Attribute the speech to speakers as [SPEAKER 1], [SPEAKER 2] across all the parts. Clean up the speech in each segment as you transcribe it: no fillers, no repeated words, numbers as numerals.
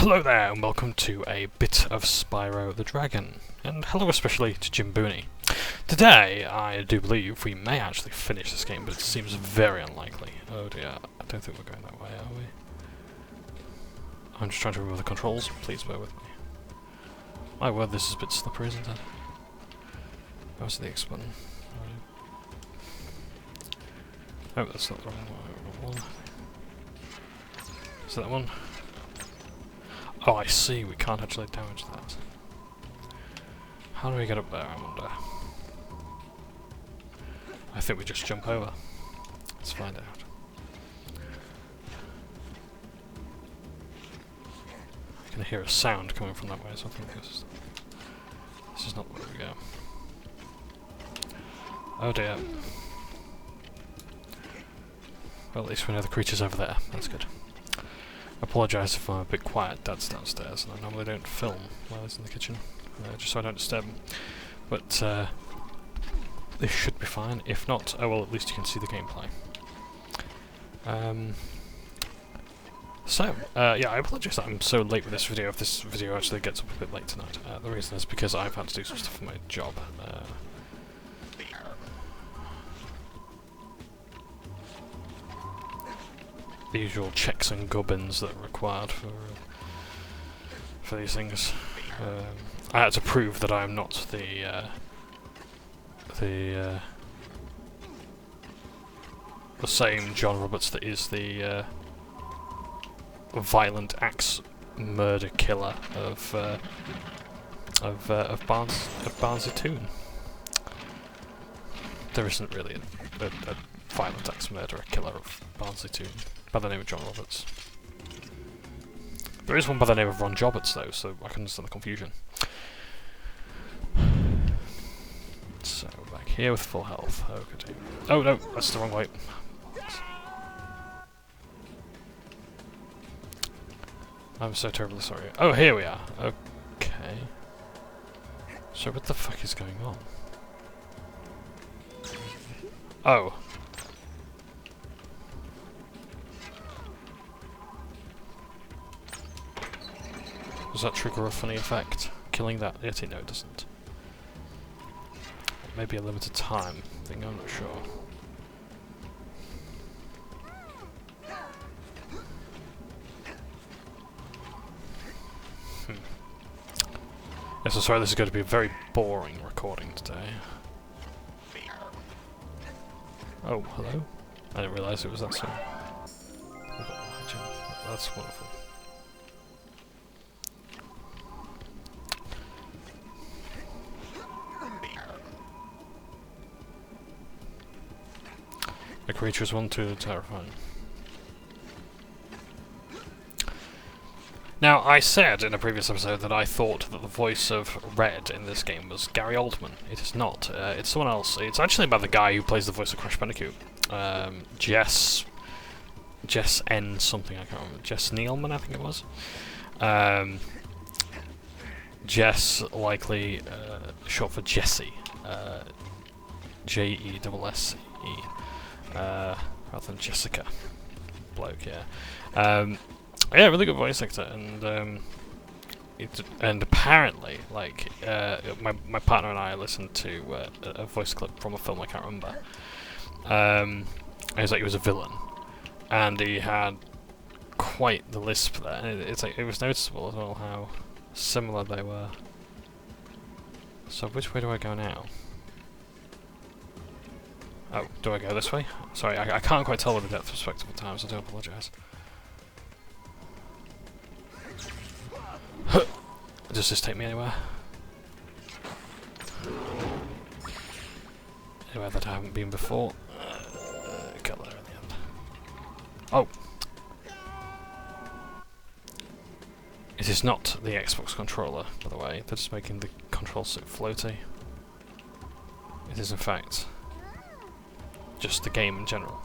[SPEAKER 1] Hello there, and welcome to a bit of Spyro the Dragon, and hello especially to Johnbonne. Today, I do believe we may actually finish this game, but it seems very unlikely. Oh dear, I don't think we're going that way, are we? I'm just trying to remember the controls, please bear with me. My word, this is a bit slippery, isn't it? Where's the X button? Oh, that's not the wrong one. Is that one? Oh, I see, we can't actually damage that. How do we get up there, I wonder? I think we just jump over. Let's find out. I can hear a sound coming from that way, so I think this is not where we go. Oh dear. Well, at least we know the creature's over there. That's good. I apologise if I'm a bit quiet. Dad's downstairs, and I normally don't film while he's in the kitchen, just so I don't disturb him. But this should be fine. If not, oh well, at least you can see the gameplay. Yeah, I apologise that I'm so late with this video. If this video actually gets up a bit late tonight, the reason is because I've had to do some stuff for my job. The usual checks and gubbins that are required for these things. I had to prove that I'm not the same John Roberts that is the violent axe murder killer of Barnsley Toon. There isn't really a violent axe murderer killer of Barnsley Toon by the name of John Roberts. There is one by the name of Ron Joberts though, so I can understand the confusion. So back here with full health. Oh good. Oh no, that's the wrong way. I'm so terribly sorry. Oh, here we are. Okay. So what the fuck is going on? Oh. Does that trigger a funny effect? Killing that yeti? No, it doesn't. Maybe a limited time thing, I'm not sure. Yes, I'm sorry, this is going to be a very boring recording today. Oh, hello? I didn't realise it was that soon. That's wonderful. The creatures one too terrifying. Now, I said in a previous episode that I thought that the voice of Red in this game was Gary Oldman. It is not. It's someone else. It's actually by the guy who plays the voice of Crash Bandicoot. Jess N something, I can't remember. Jess Nealman, I think it was. Jess, likely short for Jessie. Jesse. Rather than Jessica. Bloke, yeah. Yeah, really good voice actor, and apparently, like, my partner and I listened to a voice clip from a film I can't remember. It was like he was a villain, and he had quite the lisp there. And it's like it was noticeable as well how similar they were. So which way do I go now? Oh, do I go this way? Sorry, I can't quite tell with the depth of perspective at times, I do apologise. Does this take me anywhere? Anywhere that I haven't been before? Got there in the end. Oh! It is not the Xbox controller, by the way. They're just making the control stick floaty. It is in fact just the game in general.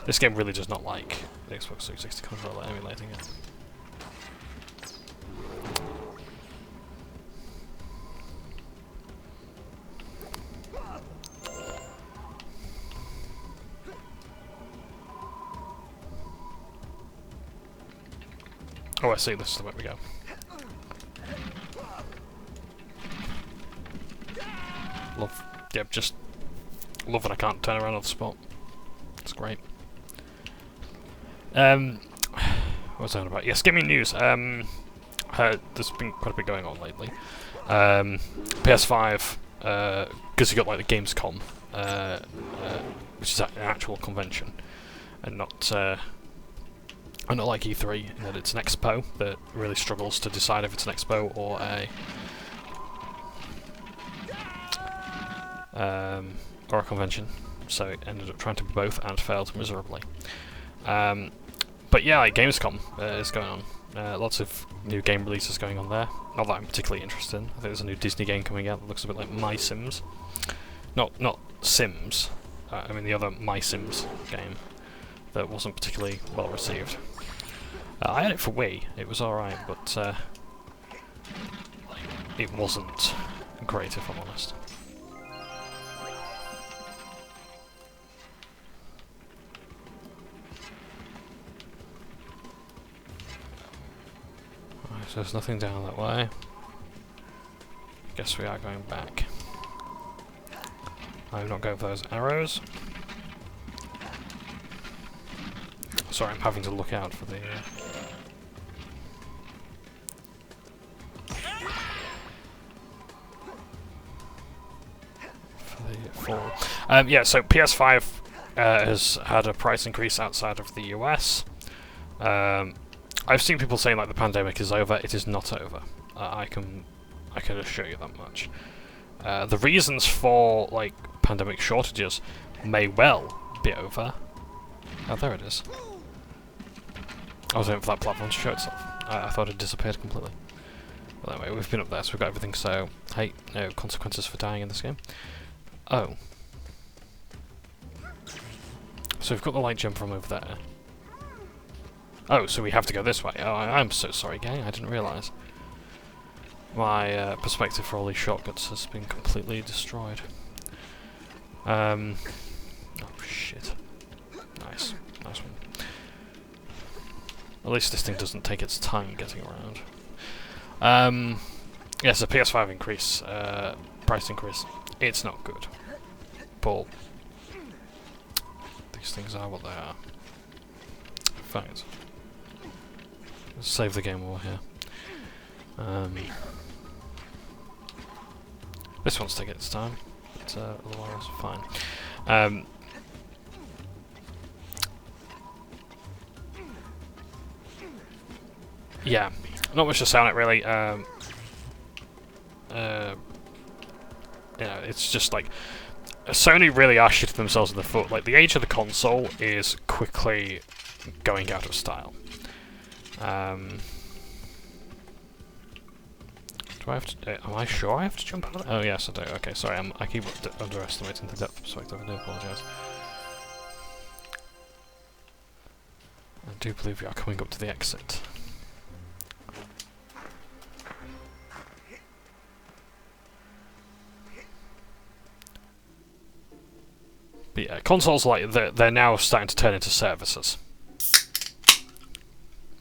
[SPEAKER 1] This game really does not like the Xbox 360 controller emulating it. Oh, I see, this is the way we go. Love, yeah, just love when I can't turn around on the spot. It's great. What was I on about? Yes, gaming news. There's been quite a bit going on lately. PS5, because you got like the Gamescom, which is an actual convention, and not like E3, in that it's an expo that really struggles to decide if it's an expo or a convention. So it ended up trying to be both and failed miserably. But yeah, like Gamescom is going on. Lots of new game releases going on there. Not that I'm particularly interested in. I think there's a new Disney game coming out that looks a bit like My Sims. Not Sims. I mean the other My Sims game that wasn't particularly well received. I had it for Wii. It was alright, but it wasn't great if I'm honest. So there's nothing down that way. Guess we are going back. I'm not going for those arrows. Sorry, I'm having to look out for the... fall. Yeah, so PS5 has had a price increase outside of the US. I've seen people saying like the pandemic is over. It is not over. I can assure you that much. The reasons for like pandemic shortages may well be over. Oh, there it is. I was waiting for that platform to show itself. I thought it disappeared completely. Well, anyway, we've been up there, so we've got everything. So, hey, no consequences for dying in this game. Oh. So we've got the light jump from over there. Oh, so we have to go this way. Oh, I'm so sorry, gang. I didn't realise. My perspective for all these shortcuts has been completely destroyed. Oh, shit. Nice. Nice one. At least this thing doesn't take its time getting around. Yeah, so PS5 increase, price increase. It's not good. But these things are what they are. In fact, let's save the game while we're here. This one's taking its time, but otherwise fine. Yeah, not much to say on it really. You know, it's just like Sony really are shooting themselves in the foot. Like the age of the console is quickly going out of style. Do I have to? Am I sure I have to jump out of it? Oh yes, I do. Okay, sorry, I keep underestimating the depth perspective. I do apologise. I do believe we are coming up to the exit. But yeah, consoles like they're now starting to turn into services.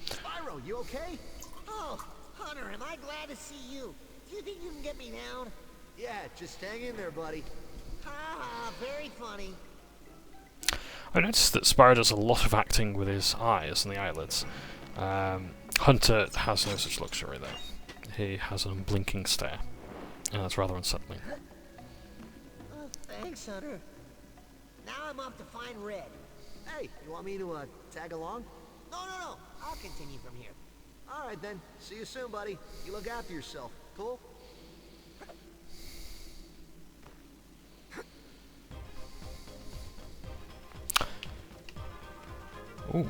[SPEAKER 2] Spyro, you okay? Oh, Hunter, am I glad to see you. Do you think you can get me down?
[SPEAKER 3] Yeah, just hang in there, buddy.
[SPEAKER 2] Ha, very funny.
[SPEAKER 1] I noticed that Spyro does a lot of acting with his eyes and the eyelids. Hunter has no such luxury though. He has an unblinking stare, and that's rather unsettling.
[SPEAKER 2] Thanks, Hunter. Now I'm off to find Red.
[SPEAKER 3] Hey, you want me to tag along?
[SPEAKER 2] No. I'll continue from here.
[SPEAKER 3] All right then. See you soon, buddy. You look after yourself. Cool?
[SPEAKER 1] Ooh.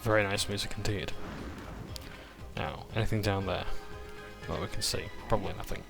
[SPEAKER 1] Very nice music indeed. Now, anything down there that we can see? Probably nothing.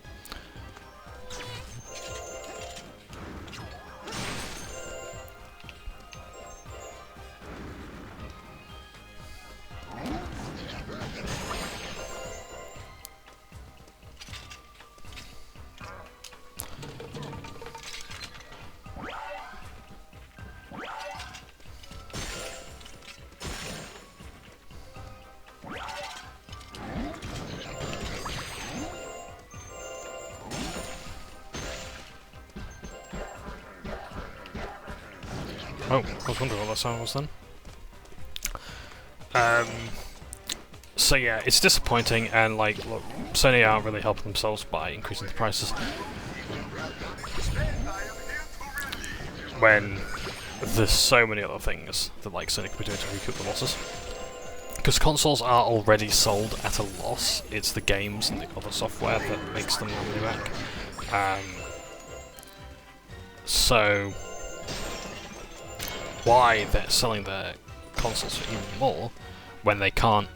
[SPEAKER 1] Oh, I was wondering what that sound was then. So yeah, it's disappointing, and like, look, Sony aren't really helping themselves by increasing the prices when there's so many other things that like Sony could be doing to recoup the losses. Because consoles are already sold at a loss, it's the games and the other software that makes them money back. So why they're selling their consoles for even more when they can't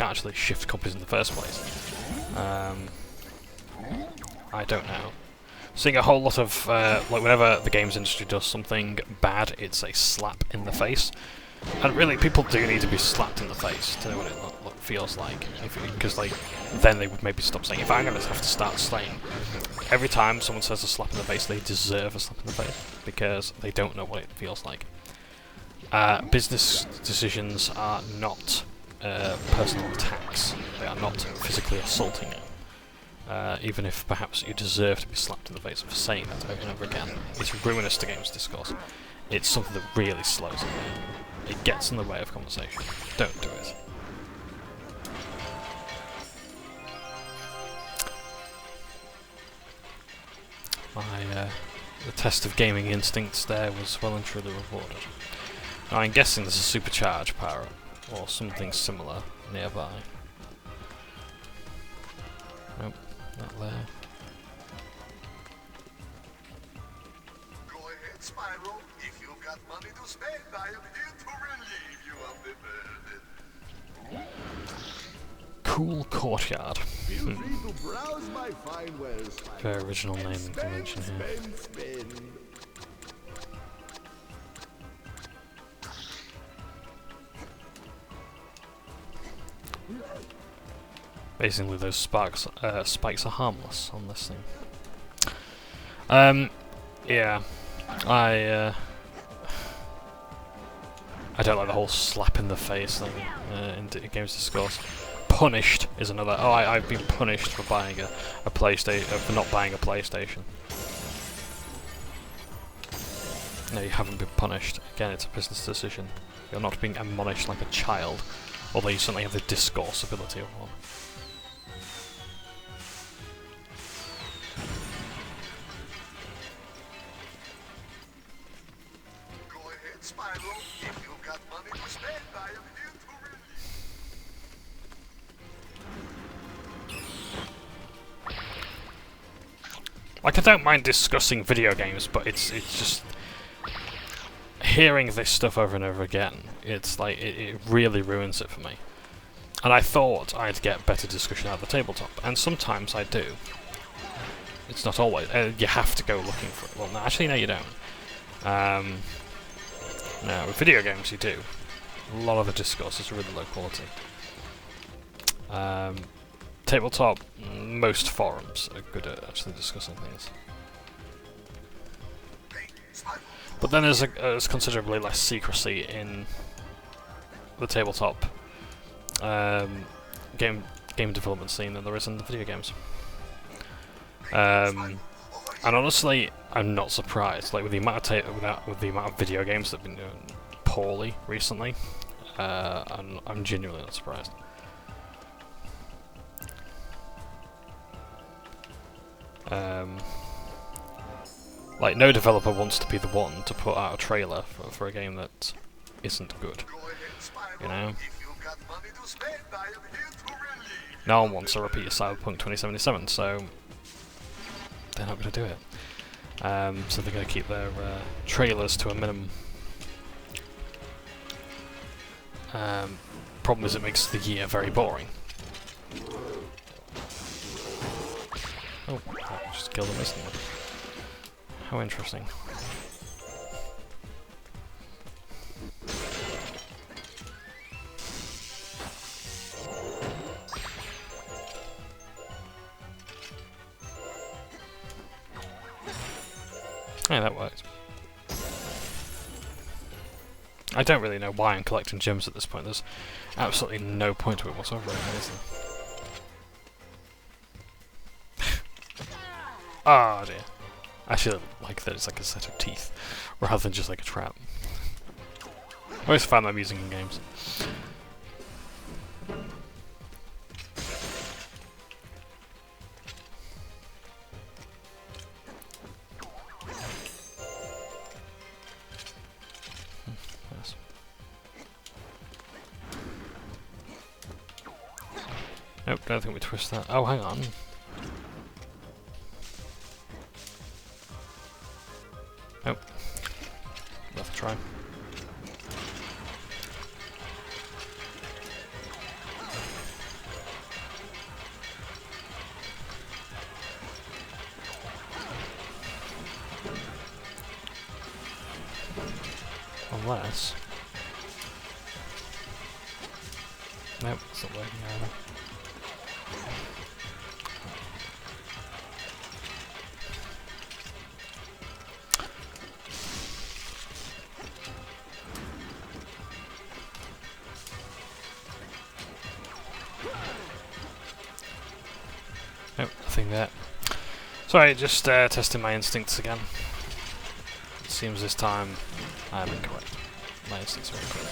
[SPEAKER 1] actually shift copies in the first place? I don't know. Seeing a whole lot of like whenever the games industry does something bad, it's a slap in the face. And really, people do need to be slapped in the face to know what it feels like. Because like, then they would maybe stop saying. If I'm going to have to start saying every time someone says a slap in the face, they deserve a slap in the face because they don't know what it feels like. Business decisions are not personal attacks. They are not physically assaulting you. Even if perhaps you deserve to be slapped in the face for saying that over and over again. It's ruinous to games discourse. It's something that really slows it down. It gets in the way of conversation. Don't do it. The test of gaming instincts there was well and truly rewarded. Now I'm guessing there's a supercharge power or something similar nearby. Nope, not there.
[SPEAKER 4] Go ahead, Spyro. If you've got money to spend, I am here to relieve you of the burden.
[SPEAKER 1] Cool Courtyard.
[SPEAKER 3] Feel free to browse my fine wares.
[SPEAKER 1] Very original naming convention here.
[SPEAKER 3] Spend.
[SPEAKER 1] Basically, those spikes are harmless on this thing. Yeah, I don't like the whole slap in the face thing in games discourse. Punished is another. Oh, I've been punished for buying a PlayStation, for not buying a PlayStation. No, you haven't been punished. Again, it's a business decision. You're not being admonished like a child, although you certainly have the discourse ability of one.
[SPEAKER 4] Go ahead, Spyro. If you've got money to spend, I am here to relieve you.
[SPEAKER 1] Like, I don't mind discussing video games, but it's just hearing this stuff over and over again. It's like it really ruins it for me. And I thought I'd get better discussion at the tabletop, and sometimes I do. It's not always. You have to go looking for it. Well, no, actually, no, you don't. No, with video games, you do. A lot of the discourse is really low quality. Tabletop, most forums are good at actually discussing things. But then there's considerably less secrecy in the tabletop game development scene than there is in the video games. And honestly, I'm not surprised. Like with the amount of video games that have been doing poorly recently, I'm genuinely not surprised. Like, no developer wants to be the one to put out a trailer for a game that isn't good, you know? No one wants a repeat of Cyberpunk 2077, so they're not going to do it. So they're going to keep their trailers to a minimum. Problem is, it makes the year very boring. Oh, I just killed him instantly. How interesting. Yeah, that worked. I don't really know why I'm collecting gems at this point. There's absolutely no point to it whatsoever, is there? Ah, dear. I actually like that it's like a set of teeth, rather than just like a trap. I always find that amusing in games. Yes. Nope, don't think we twist that. Oh, hang on. Nope. Worth a try. Unless... Nope, it's not working either. Nope, nothing there. Sorry, just testing my instincts again. It seems this time I am incorrect. My instincts are incorrect.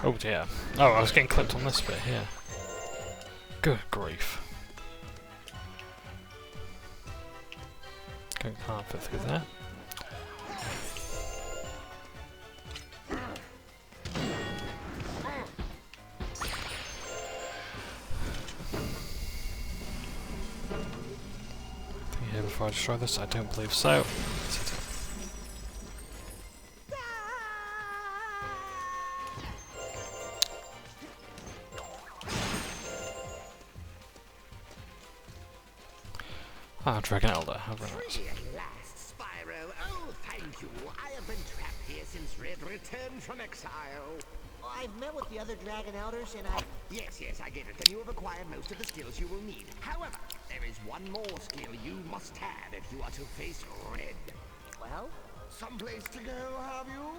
[SPEAKER 1] Oh dear. Oh, I was getting clipped on this bit here. Good grief. Can't fit through there. Here before I destroy this? I don't believe so. Ah, Dragon Elder, how very nice.
[SPEAKER 2] Free at last, Spyro. Oh, thank you. I have been trapped here since Red returned from exile. I've met with the other Dragon Elders and I... Yes, I get it. Then you have acquired most of the skills you will need. However, there is one more skill you must have if you are to face Red. Well? Someplace to go, have you?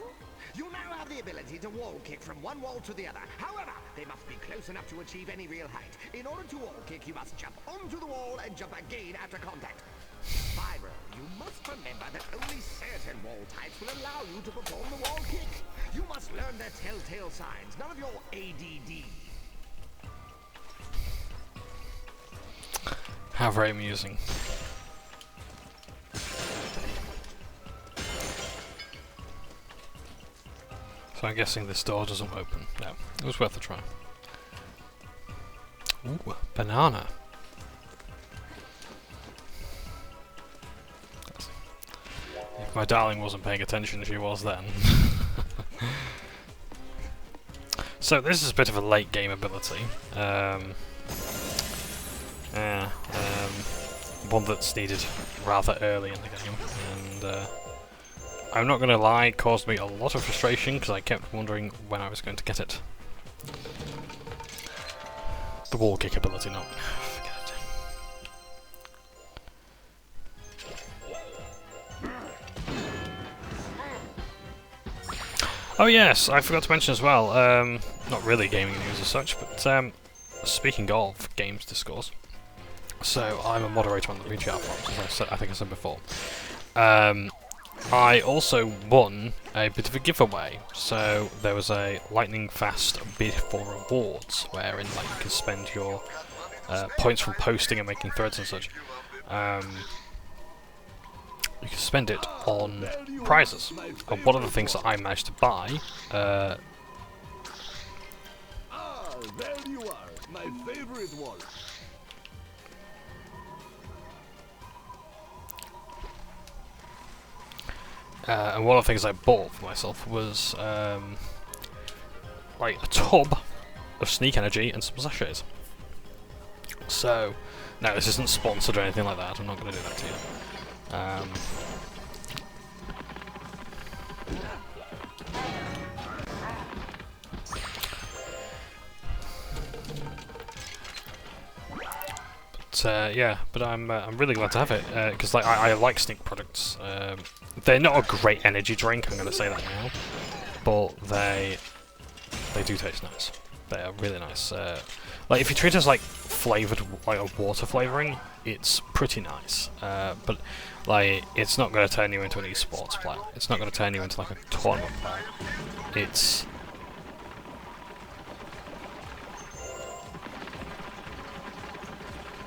[SPEAKER 2] You now have the ability to wall kick from one wall to the other. However, they must be close enough to achieve any real height. In order to wall kick, you must jump onto the wall and jump again after contact. Spyro, you must remember that only certain wall types will allow you to perform the wall kick. You must learn their telltale signs, none of your ADD.
[SPEAKER 1] How very amusing. So I'm guessing this door doesn't open. No, it was worth a try. Ooh, banana. If my darling wasn't paying attention, she was then. So this is a bit of a late game ability. One that's needed rather early in the game, and I'm not going to lie, it caused me a lot of frustration because I kept wondering when I was going to get it. The wall kick ability, not. Forget it. Oh yes, I forgot to mention as well, not really gaming news as such, but speaking of games discourse, so I'm a moderator on the VGR forums, as I think I said before. I also won a bit of a giveaway, so there was a lightning fast bid for rewards, wherein like you can spend your points from posting and making threads and such. You can spend it on prizes. And one of the things that I managed to buy.
[SPEAKER 3] There you are, my favorite one.
[SPEAKER 1] And one of the things I bought for myself was like a tub of Sneak Energy and some sachets. So, no, this isn't sponsored or anything like that. I'm not going to do that to you. Yeah, but I'm really glad to have it because like I like Sneak products. they're not a great energy drink, I'm going to say that now, but they do taste nice. They are really nice. Like, if you treat it as like flavoured, like a water flavouring, it's pretty nice. But like, it's not going to turn you into an esports player. It's not going to turn you into like a tournament player. It's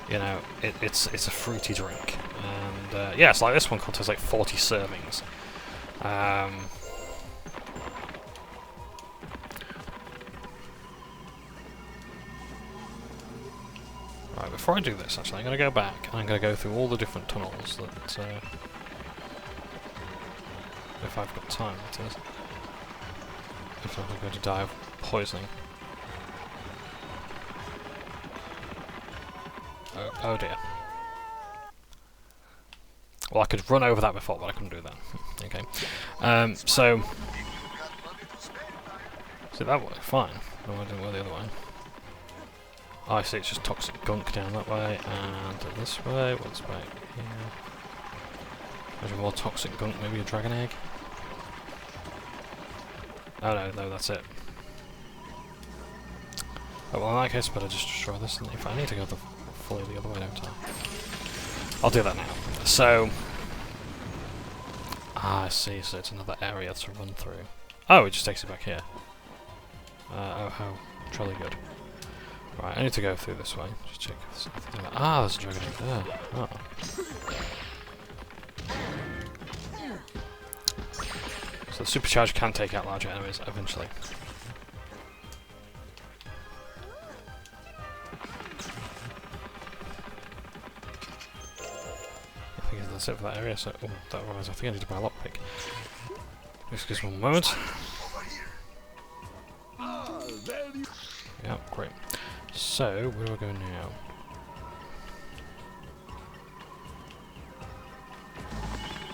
[SPEAKER 1] you know, it's a fruity drink, and yeah, it's like this one contains like 40 servings. Right, before I do this, actually, I'm going to go back and I'm going to go through all the different tunnels that, if I've got time, that is. If I'm going to die of poisoning. Oh dear. Well, I could run over that before, but I couldn't do that. Okay. So that way, fine. No, I didn't go the other way. Oh, I see, it's just toxic gunk down that way, and this way. What's back here? There's more toxic gunk, maybe a dragon egg? Oh no, that's it. Oh, well, in that case, better just destroy this, and if I need to go fully the other way, don't I? I'll do that now. So, I see, so it's another area to run through. Oh, it just takes it back here. Oh, how truly good. Right, I need to go through this way. Just check if there's anything like that. Ah, there's a dragon egg there. Oh. So the supercharge can take out larger enemies eventually. I think that's it for that area, so... Oh, that reminds me, I think I need to buy a lockpick. Excuse me one moment. Yeah, great. So, where do I go now?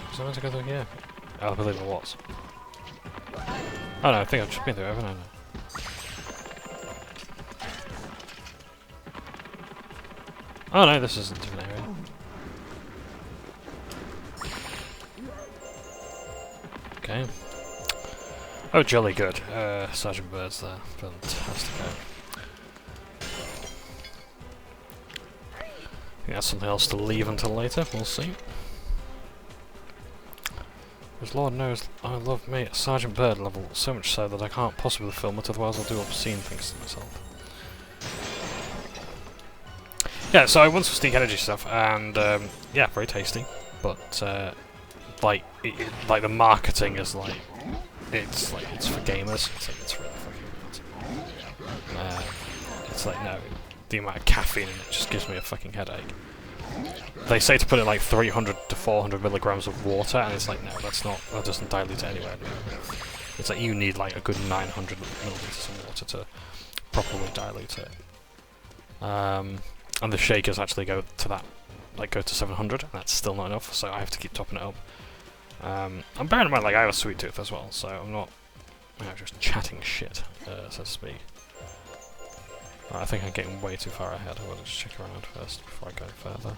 [SPEAKER 1] Was I meant to go through here? Oh, I believe I was. Oh no, I think I've just been through, haven't I? Oh no, this is a different area. Okay. Oh, jolly good. Sergeant Bird's there. Fantastic. I think that's something else to leave until later, we'll see. Because Lord knows I love me a Sergeant Bird level, so much so that I can't possibly film it, otherwise I'll do obscene things to myself. Yeah, so I want some sneak energy stuff, and yeah, very tasty, but like the marketing is like it's for gamers. It's really fucking weird. It's like, no, the amount of caffeine in it just gives me a fucking headache. They say to put in like 300 to 400 milligrams of water, and it's like, no, that doesn't dilute it anywhere. It's like you need like a good 900 milliliters of water to properly dilute it. And the shakers actually go to 700, and that's still not enough, so I have to keep topping it up. I'm bearing in mind, like, I have a sweet tooth as well, so I'm not, just chatting shit, so to speak. Right, I think I'm getting way too far ahead. I want to just check around first before I go further.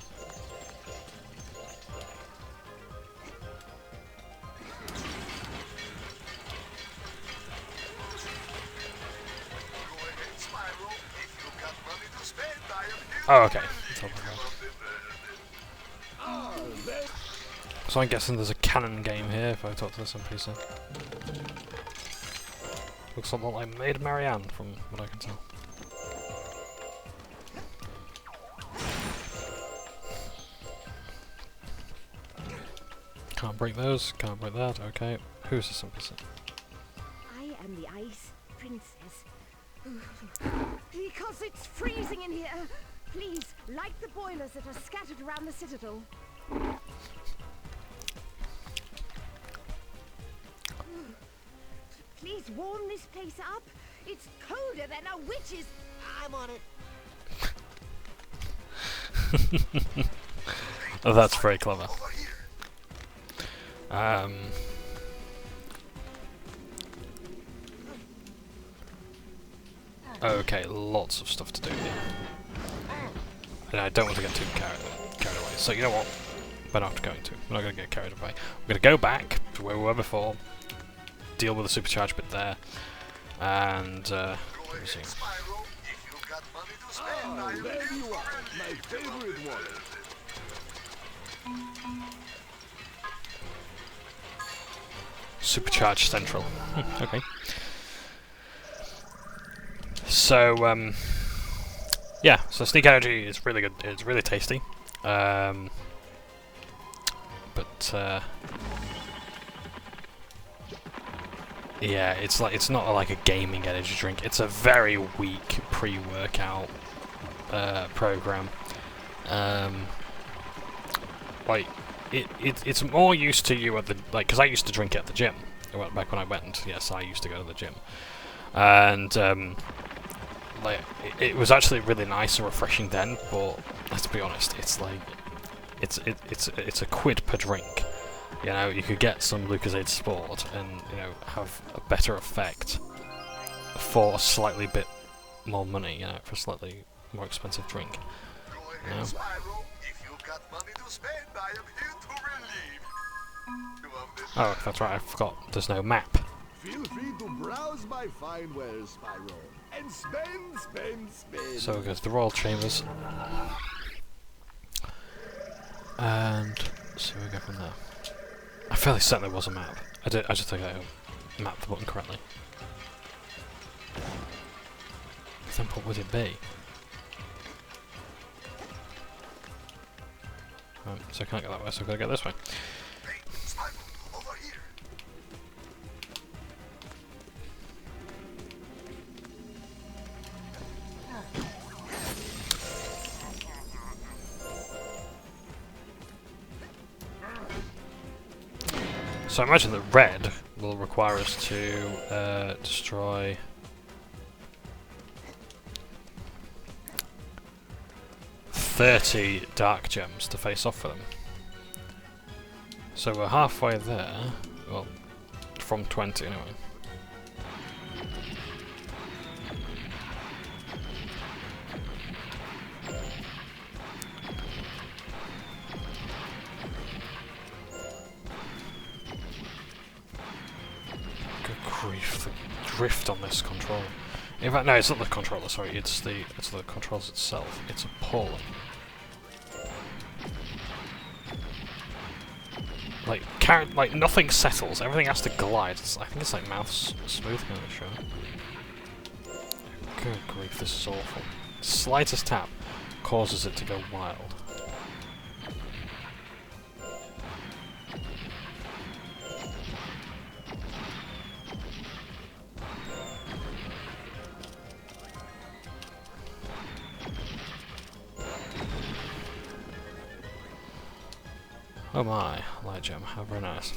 [SPEAKER 1] Oh, okay. So I'm guessing there's a canon game here if I talk to this NPC. Looks a lot like Maid Marianne from what I can tell. Can't break those, can't break that, okay. Who's this NPC?
[SPEAKER 5] I am the Ice Princess. Because it's freezing in here, please light the boilers that are scattered around the citadel. Please warm this place up. It's colder than a witch's.
[SPEAKER 2] I'm on it.
[SPEAKER 1] Oh, that's very clever. Okay, lots of stuff to do here. And I don't want to get too carried away. So you know what? we're not going to. We're not going to get carried away. We're going to go back to where we were before, deal with the supercharged bit there, and resume.
[SPEAKER 4] Spyro, if you've got money to spend, I
[SPEAKER 3] There you are, my favorite one.
[SPEAKER 1] Supercharged Central. Okay. So, yeah, so Sneak Energy is really good. It's really tasty. But, yeah, it's not like a gaming energy drink. It's a very weak pre-workout program. Like, it's more used to you at the, like, because I used to drink it at the gym back when I went. Yes, I used to go to the gym, and like it was actually really nice and refreshing then. But let's be honest, it's like it's a quid per drink. You know, you could get some Lucozade Sport and, you know, have a better effect for a slightly bit more money. You know, for a slightly more expensive drink.
[SPEAKER 4] Go ahead,
[SPEAKER 1] Yeah.
[SPEAKER 4] Spyro. If you've got money to spend, I am here to relieve you of this.
[SPEAKER 1] Oh, that's right. I forgot. There's no map.
[SPEAKER 3] Feel free to browse my fine wares, Spyro, and spend, spend, spend.
[SPEAKER 1] So it goes the Royal Chambers, and so we go from there. I'm fairly certain there was a map. I just think I mapped the button correctly. Then what would it be? Right, so I can't go that way, so I've got to go this way.
[SPEAKER 4] Hey, Spyro, over here.
[SPEAKER 1] So I imagine that red will require us to destroy 30 dark gems to face off for them. So we're halfway there. Well, from 20 anyway. Good grief, the drift on this controller. In fact, no, it's not the controller, sorry, it's the controls itself. It's appalling. Like nothing settles, everything has to glide. I think it's like mouse smoothing on the show. Good grief, this is awful. Slightest tap causes it to go wild. Oh my, light gem, how very nice.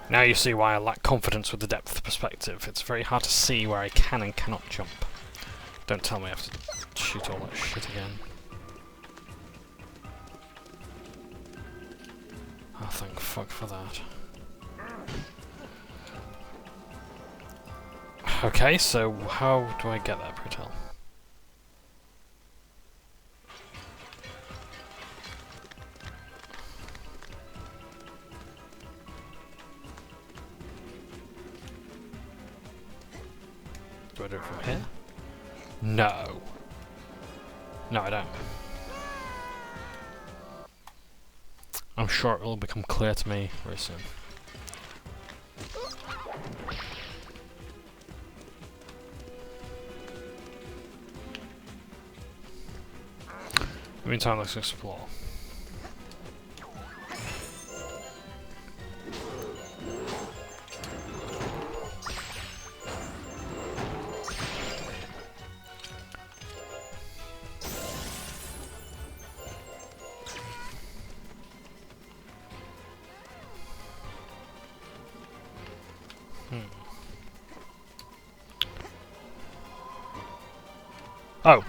[SPEAKER 1] Now you see why I lack confidence with the depth perspective. It's very hard to see where I can and cannot jump. Don't tell me I have to shoot all that shit again. Oh, thank fuck for that. Okay, so how do I get there, pray tell? Do I do it from here? No. No, I don't. I'm sure it will become clear to me very soon. Meantime, let's explore. Oh.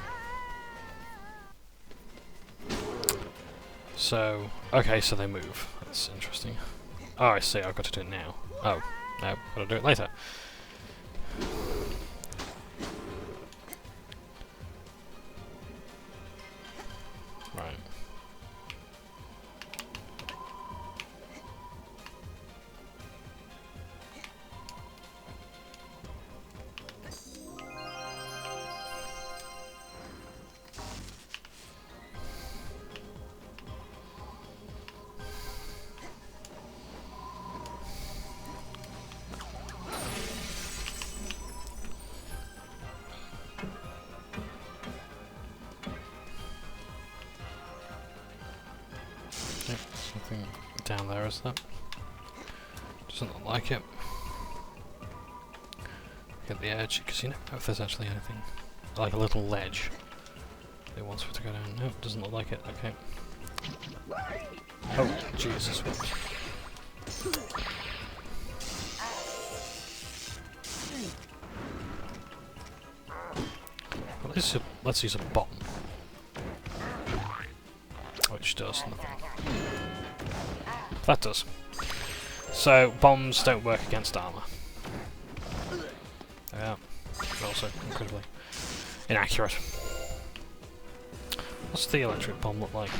[SPEAKER 1] So, okay, so they move. That's interesting. Oh, I see, I've got to do it now. Oh, no, I've got to do it later. anything down there, is there? Doesn't look like it. Get the edge, because you never know if there's actually anything. Like a little ledge. It wants me to go down. No, it doesn't look like it. Okay. Oh, Jesus. Well, let's use a bomb. Which does nothing. That does. So, bombs don't work against armor. Yeah. They're also incredibly inaccurate. What's the electric bomb look like?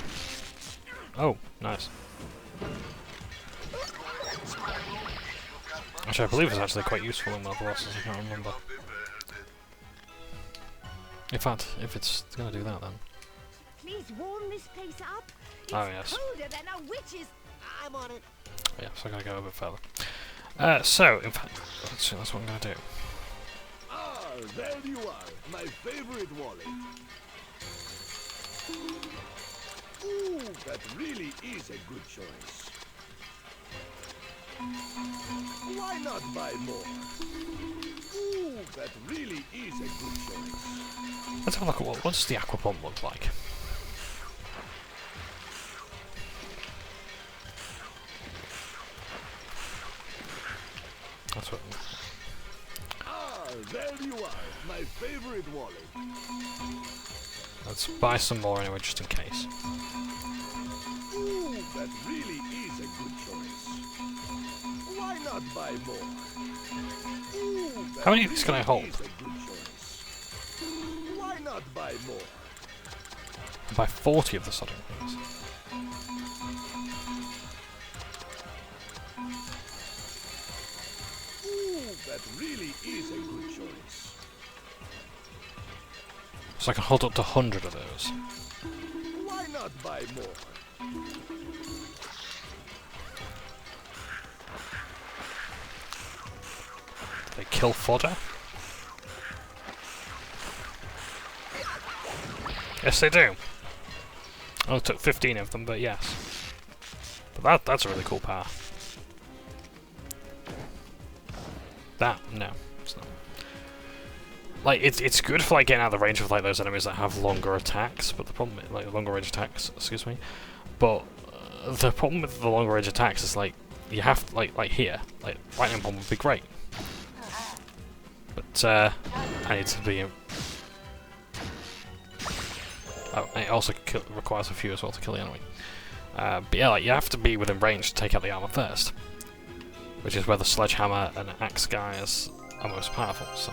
[SPEAKER 1] Oh, nice. Which I believe is actually quite useful in one of the bosses, I can't remember. In fact, if it's gonna do that then.
[SPEAKER 5] Please warm this place up. It's
[SPEAKER 1] Oh yes.
[SPEAKER 5] colder than a witch's.
[SPEAKER 2] I'm on it.
[SPEAKER 1] Yeah, so I gotta go a bit further. So, in fact, that's what I'm gonna do.
[SPEAKER 3] Ah, there you are, my favorite wallet. Ooh, that really is a good choice. Why not buy more? Ooh, that really is a good choice.
[SPEAKER 1] Let's have a look at what does the aqua bomb look like. That's what.
[SPEAKER 3] Ah, there you are, my favorite wallet.
[SPEAKER 1] Let's buy some more anyway, just in case.
[SPEAKER 3] Ooh, that really is a good choice. Why not buy more? Ooh, that
[SPEAKER 1] How many of these can I hold?
[SPEAKER 3] is a good choice. Why not buy more?
[SPEAKER 1] Buy 40 of the sodding things.
[SPEAKER 3] Ooh, that really is a good choice.
[SPEAKER 1] So I can hold up to 100 of those.
[SPEAKER 3] Why not buy more?
[SPEAKER 1] They kill fodder? Yes, they do. I only took 15 of them, but yes. But that's a really cool power. That, no, it's not. Like, it's good for like getting out of the range of like those enemies that have longer attacks, but the problem, like longer range attacks, excuse me. But the problem with the longer range attacks is like you have to, like here, like lightning bomb would be great, but I need to be. Oh, and it also requires a few as well to kill the enemy. But yeah, like you have to be within range to take out the armor first, which is where the sledgehammer and axe guys are most powerful. So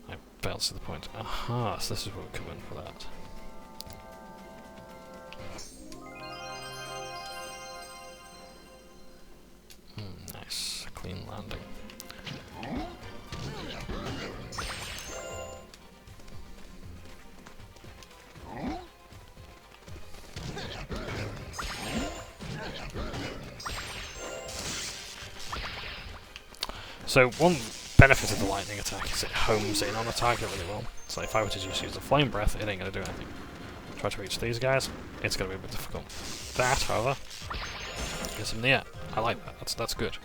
[SPEAKER 1] I failed to see the point. Aha, so this is where we come in for that. Nice, clean landing. So one benefit of the lightning attack is it homes in on a target really well. So if I were to just use the flame breath, it ain't going to do anything. Try to reach these guys, it's going to be a bit difficult. That, however, gives them the air. I like that, that's good.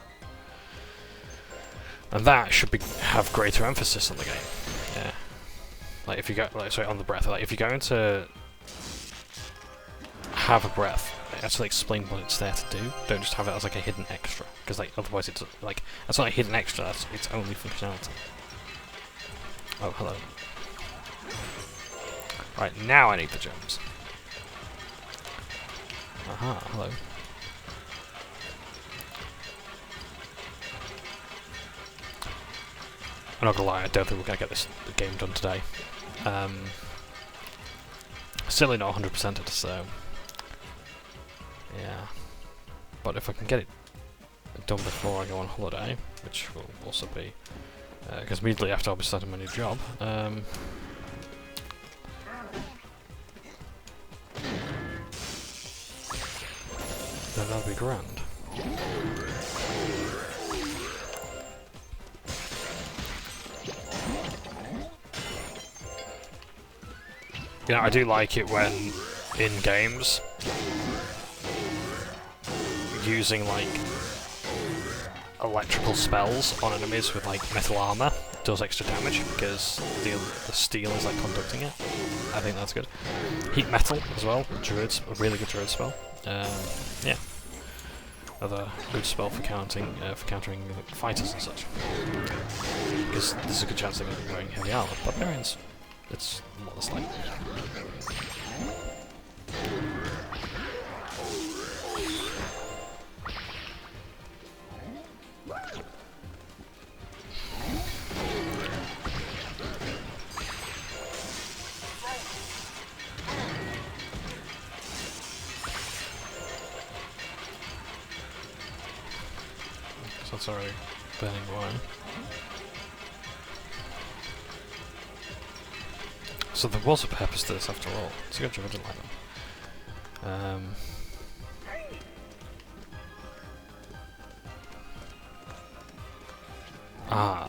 [SPEAKER 1] And that should have greater emphasis on the game. Yeah. Like if you go, sorry, on the breath, like if you're going to have a breath, actually explain what it's there to do. Don't just have it as like a hidden extra, because like otherwise it's like that's not a hidden extra. That's its only functionality. Oh, hello. Right, now I need the gems. Aha, hello. I'm not gonna lie, I don't think we're gonna get the game done today. Certainly not 100%ed, so yeah. But if I can get it done before I go on holiday, which will also be because immediately after I'll be starting my new job. Then that'll be grand. You know, I do like it when in games using like electrical spells on enemies with like metal armor does extra damage because the steel is like conducting it. I think that's good. Heat metal as well, druids, a really good druid spell. Yeah, another good spell for countering fighters and such. Because there's a good chance they're going to be wearing heavy armor. Barbarians, it's not the same. So that's already burning away. So there was a purpose to this after all. It's a good job I didn't like them.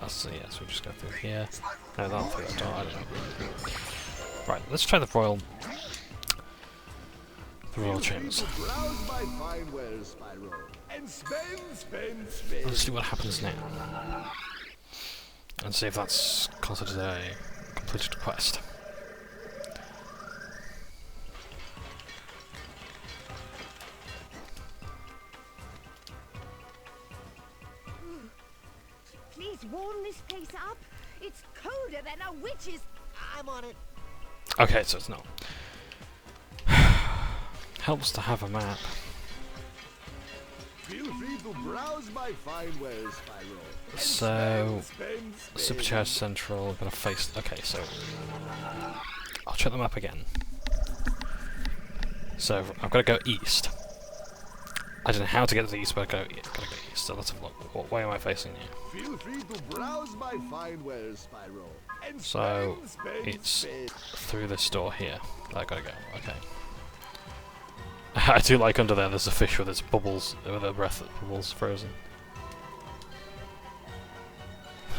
[SPEAKER 1] So yes, we just go through here. No, that'll through that door, I don't know. Right, let's try the royal chambers.
[SPEAKER 3] Browse my fine wares, Spyro, and spend.
[SPEAKER 1] Let's see what happens now. And see if that's considered a completed quest.
[SPEAKER 5] Please warm this place up. It's colder than a witch's.
[SPEAKER 2] I'm on it.
[SPEAKER 1] Okay, so it's not. Helps to have a map.
[SPEAKER 3] Feel free to browse my fine wares, Spyro. and
[SPEAKER 1] So,
[SPEAKER 3] spend.
[SPEAKER 1] Supercharged Central, gonna face. Okay, so I'll check the map again. So I've got to go east. I don't know how to get to the east, but gotta go east. So let's have a look. What way am I facing here?
[SPEAKER 3] Feel free to browse my fine wares, Spyro. and
[SPEAKER 1] So
[SPEAKER 3] spend.
[SPEAKER 1] it's through this door here that I gotta go. Okay. I do like under there's a fish with its bubbles, with a breath that bubbles frozen.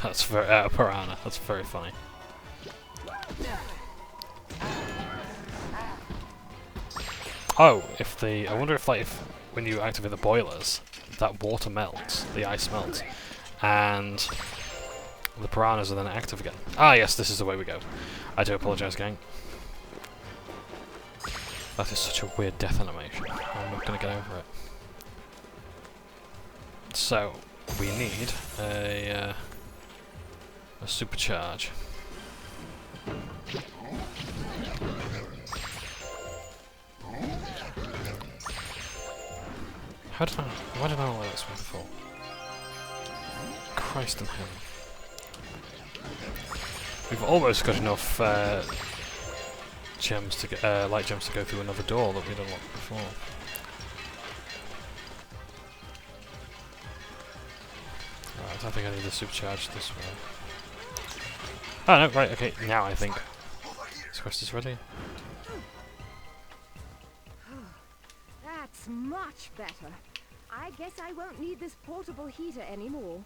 [SPEAKER 1] That's very piranha. That's very funny. Oh, I wonder if like when you activate the boilers, that water melts, the ice melts, and the piranhas are then active again. Ah, yes, this is the way we go. I do apologise, gang. That is such a weird death animation. I'm not going to get over it. So we need a supercharge. Why did I not like this one before? Christ in heaven. We've almost got enough gems to get, light gems to go through another door that we'd unlocked before. Right, I think I need to supercharge this way. Oh no, right, okay, now I think this quest is ready.
[SPEAKER 5] That's much better. I guess I won't need this portable heater anymore.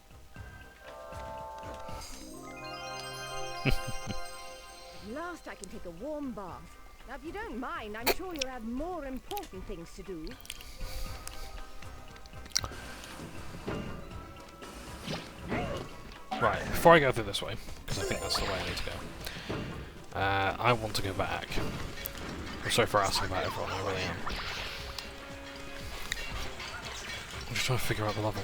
[SPEAKER 5] Last I can take a warm bath. Now if you don't mind, I'm sure you'll have more important things to do.
[SPEAKER 1] Right, before I go through this way, because I think that's the way I need to go, I want to go back. I'm sorry for asking about everyone, I really am. I'm just trying to figure out the level.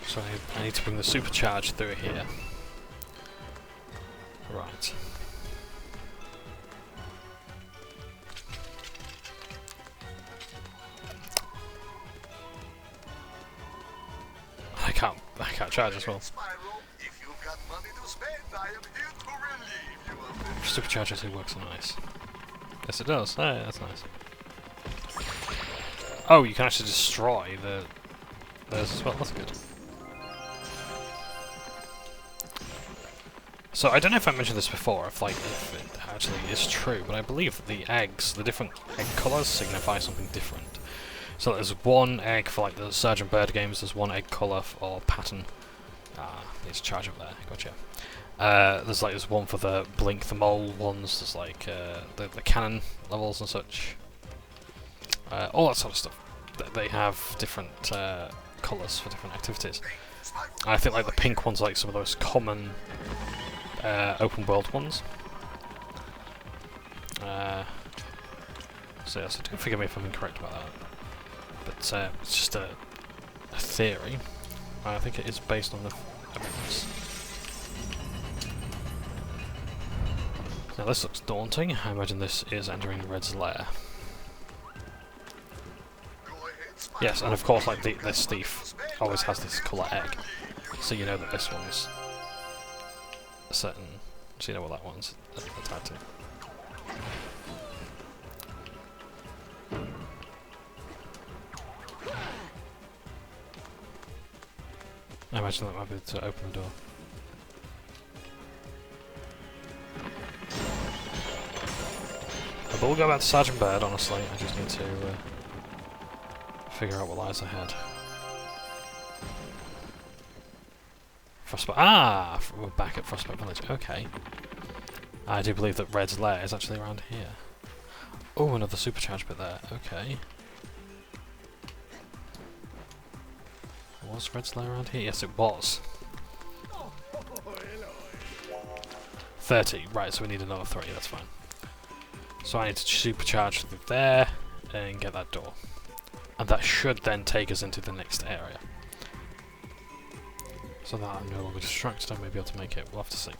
[SPEAKER 1] So I need to bring the supercharge through here. Right. I can't charge as well.
[SPEAKER 4] Spyro, if you've got money to spend, I am here to relieve you of it.
[SPEAKER 1] Supercharge actually works on ice. Yes, it does. Oh, yeah, that's nice. Oh, you can actually destroy theirs as well. That's good. So I don't know if I mentioned this before, if it actually is true, but I believe that the eggs, the different egg colours signify something different. So there's one egg for like the Sergeant Bird games, there's one egg colour or pattern Ah, needs to charge up there. Gotcha. There's like this one for the blink the mole ones. There's like the cannon levels and such. All that sort of stuff. They have different colours for different activities. I think like the pink ones are like some of those common open world ones. So yes, do forgive me if I'm incorrect about that. But it's just a theory. I think it is based on the evidence. Now this looks daunting. I imagine this is entering Red's lair. Yes, and of course, like this thief always has this colour egg, so you know that this one's a certain. So you know what that one's attached to. I imagine that might be to open the door. But we'll go back to Sergeant Bird, honestly. I just need to figure out what lies ahead. Frostbite. Ah! We're back at Frostbite Village. Okay. I do believe that Red's lair is actually around here. Oh, another supercharged bit there. Okay. Was Red's lair around here? Yes, it was. 30. Right, so we need another 3. That's fine. So I need to supercharge through there and get that door. And that should then take us into the next area. So that I'm no longer distracted, I may be able to make it. We'll have to see.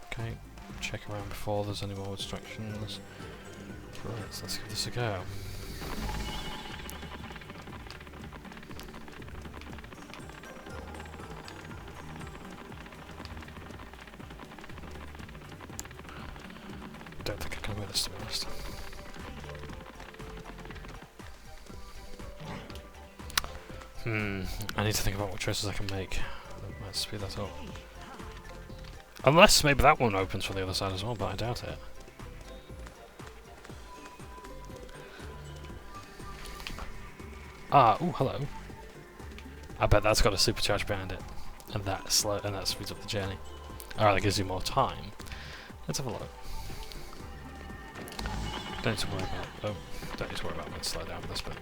[SPEAKER 1] Okay, check around before there's any more distractions. Right, so let's give this a go. I don't think I can with this, to be honest. I need to think about what choices I can make. I might speed that up. Unless maybe that one opens from the other side as well, but I doubt it. Ah, ooh, hello. I bet that's got a supercharge behind it. And that speeds up the journey. Alright, that gives you more time. Let's have a look. Don't need to worry about don't need to worry about let's slow down this bit.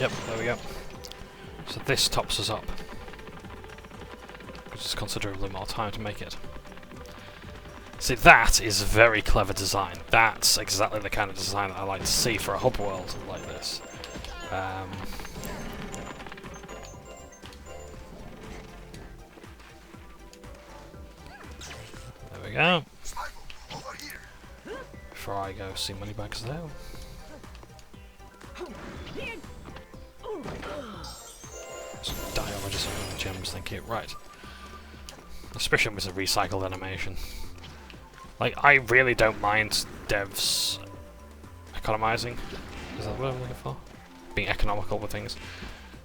[SPEAKER 1] Yep, there we go. So this tops us up. Which is considerably more time to make it. See, that is very clever design. That's exactly the kind of design that I like to see for a hub world like this. There we go. Before I go see Moneybags though. Just die over just some gems, thank you. Right. Especially with a recycled animation. Like, I really don't mind devs economizing. Is that what I'm looking for? Being economical with things.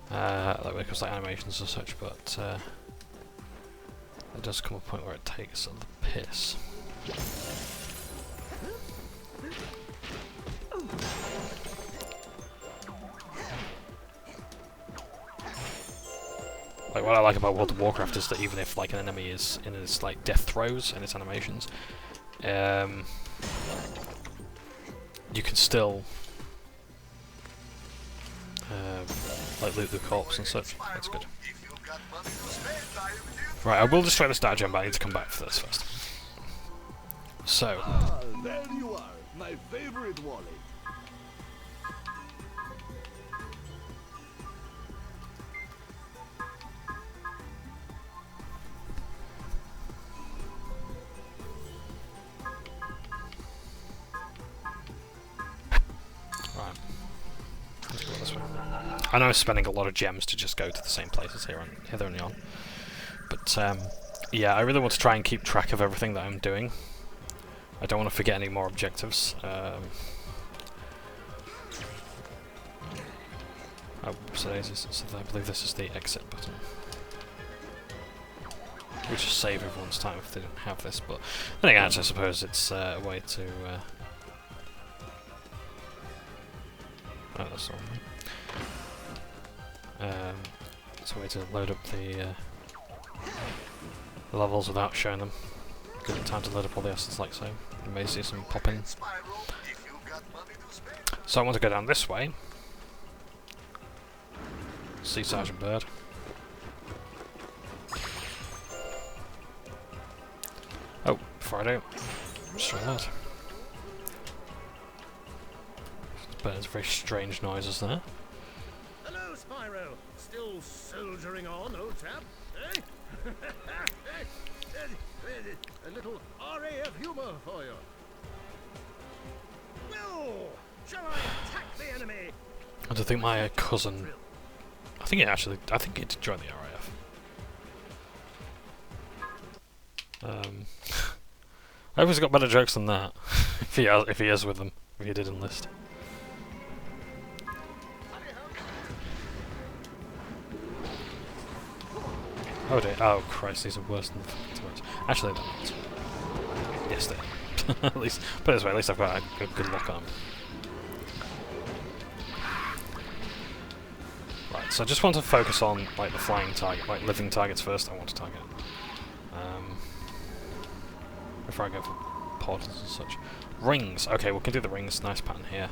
[SPEAKER 1] Like when it comes to like animations and such, but there does come a point where it takes the piss. Like, what I like about World of Warcraft is that even if like an enemy is in its like death throes and its animations, you can still like loot the corpse and such. That's good. Right, I will destroy this gem, but I need to come back for this first. So.
[SPEAKER 3] Ah, there you are, my favorite wallet.
[SPEAKER 1] I know I'm spending a lot of gems to just go to the same places hither and yon, but yeah, I really want to try and keep track of everything that I'm doing. I don't want to forget any more objectives. Oh, so I believe this is the exit button. We just save everyone's time if they didn't have this, but then again, I suppose it's a way to Oh, that's the one. It's a way to load up the levels without showing them. Give it time to load up all the assets like so. You may see some pop in. So I want to go down this way. See Sergeant Bird. Oh, before I do, just realised. Bird's very strange noises there.
[SPEAKER 3] Hello, Spyro. Still soldiering on, old chap? Eh? A little RAF humour for you. Well, shall I attack the enemy?
[SPEAKER 1] I do think my cousin. I think he did join the RAF. I hope he's got better jokes than that. if he is with them, if he did enlist. Oh dear! Oh Christ! These are worse than the fucking turrets. Actually, they're not. Yes, they are. At least, put it this way. At least I've got a good lock on them. Right. So I just want to focus on like the flying target, like living targets first. I want to target. Before I go for portals and such. Rings. Okay, we can do the rings. Nice pattern here.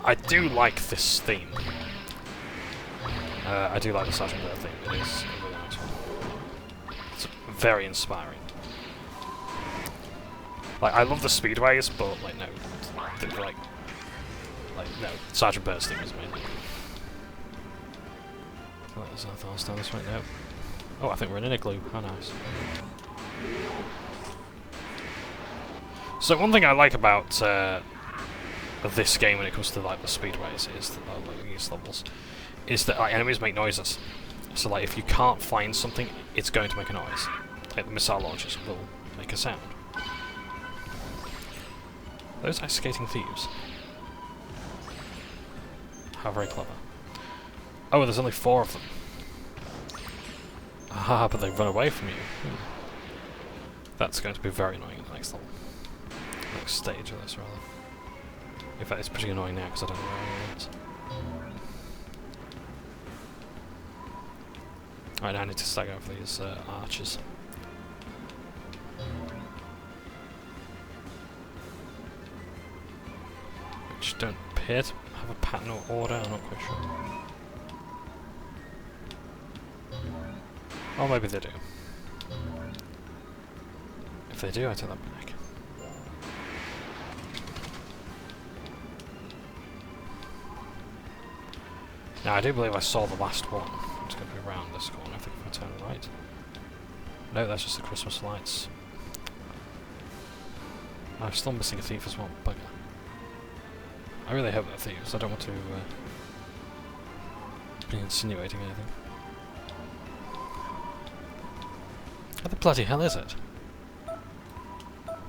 [SPEAKER 1] I do like this theme. I do like the Sergeant Bird theme. It is a really nice one. It's very inspiring. Like I love the speedways, but like no, no. Sergeant Bird's theme is amazing. Oh, there's nothing else down this way. No. Oh, I think we're in an igloo. How nice. So one thing I like about this game when it comes to like the speedways is that like these levels is that like enemies make noises. So like if you can't find something, it's going to make a noise. Like the missile launchers will make a sound. Those ice skating thieves. How very clever. Oh, there's only 4 of them. Ah, but they run away from you. That's going to be very annoying in the next level. Next stage of this, rather. In fact, it's pretty annoying now because I don't know where it is. Alright, now I need to stagger over these archers. Which don't appear to have a pattern or order, I'm not quite sure. Or maybe they do. If they do, I take that back. Now I do believe I saw the last one. It's going to be around this corner, I think if I turn right. No, that's just the Christmas lights. I'm still missing a thief as well, bugger. I really hope they're thieves, I don't want to be insinuating anything. What the bloody hell is it?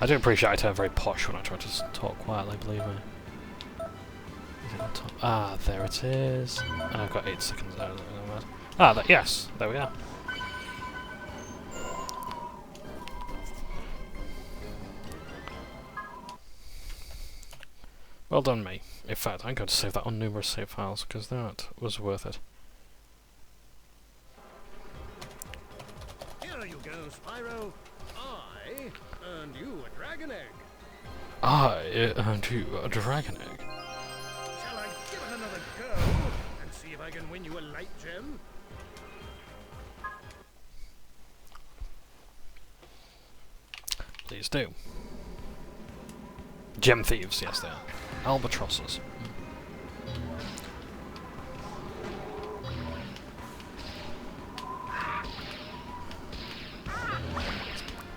[SPEAKER 1] I do appreciate I turn very posh when I try to talk quietly, believe me. Is it on top? Ah, there it is. And I've got 8 seconds out of it. Ah, yes, there we are. Well done, me. In fact, I'm going to save that on numerous save files because that was worth it.
[SPEAKER 3] Here you go, Spyro. I earned you a dragon egg.
[SPEAKER 1] I earned you a dragon egg.
[SPEAKER 3] Shall I give it another go and see if I can win you a light gem?
[SPEAKER 1] Please do. Gem thieves, yes they are. Albatrosses.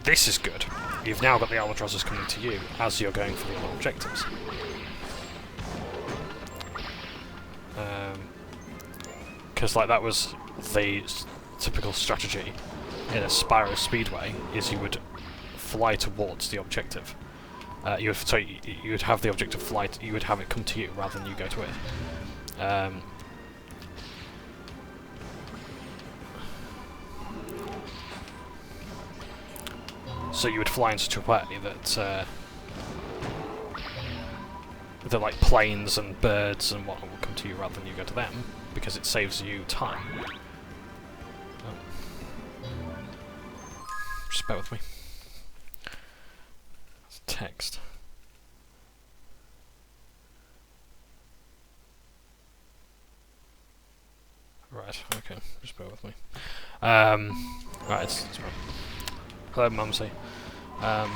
[SPEAKER 1] This is good. You've now got the albatrosses coming to you as you're going for the other objectives. Because like that was the typical strategy in a Spyro Speedway, is you would fly towards the objective. You would have the objective fly. You would have it come to you rather than you go to it. So you would fly in such a way that the like planes and birds and whatnot will come to you rather than you go to them, because it saves you time. Just bear with me. It's text. Right, okay, just bear with me. Right, it's right. Hello, Mumsy. Yeah,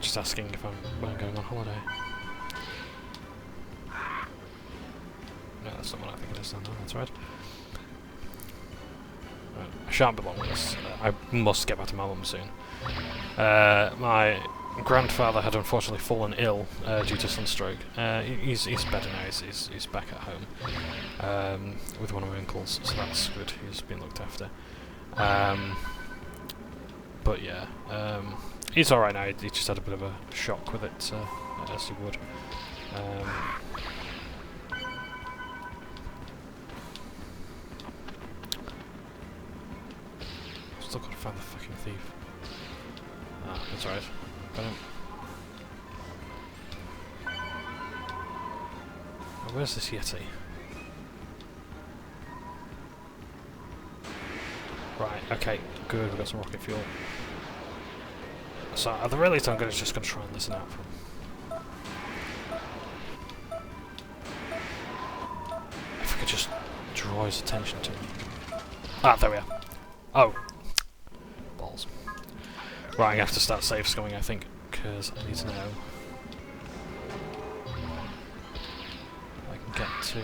[SPEAKER 1] just asking if when I'm going on holiday. No, that's not what I think it is. No, that's right. Right. I shan't be long with this. I must get back to my mum soon. My grandfather had unfortunately fallen ill due to sunstroke. He's better now. He's back at home with one of my uncles, so that's good. He's been looked after. But yeah, he's all right now. He just had a bit of a shock with it, as he would. Still gotta find the fucking thief. Ah, that's alright. Got him. Oh, where's this Yeti? Right, okay, good, we've got some rocket fuel. So, at the very least, I'm just gonna try and listen out for him. If I could just draw his attention to me. Ah, there we are. Oh. Balls. Right, I'm gonna have to start safe scumming, I think, because I need to know. I can get to...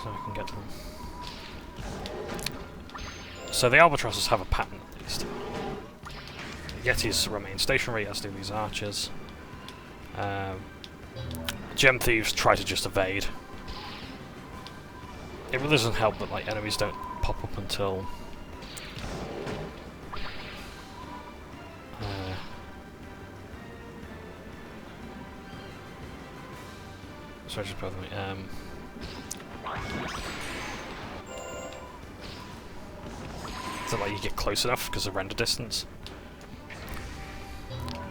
[SPEAKER 1] so I can get to them. So the albatrosses have a pattern, at least. Yetis remain stationary, as do these archers. Gem thieves try to just evade. It really doesn't help that like enemies don't pop up until sorry, just bother me. So like you get close enough because of render distance.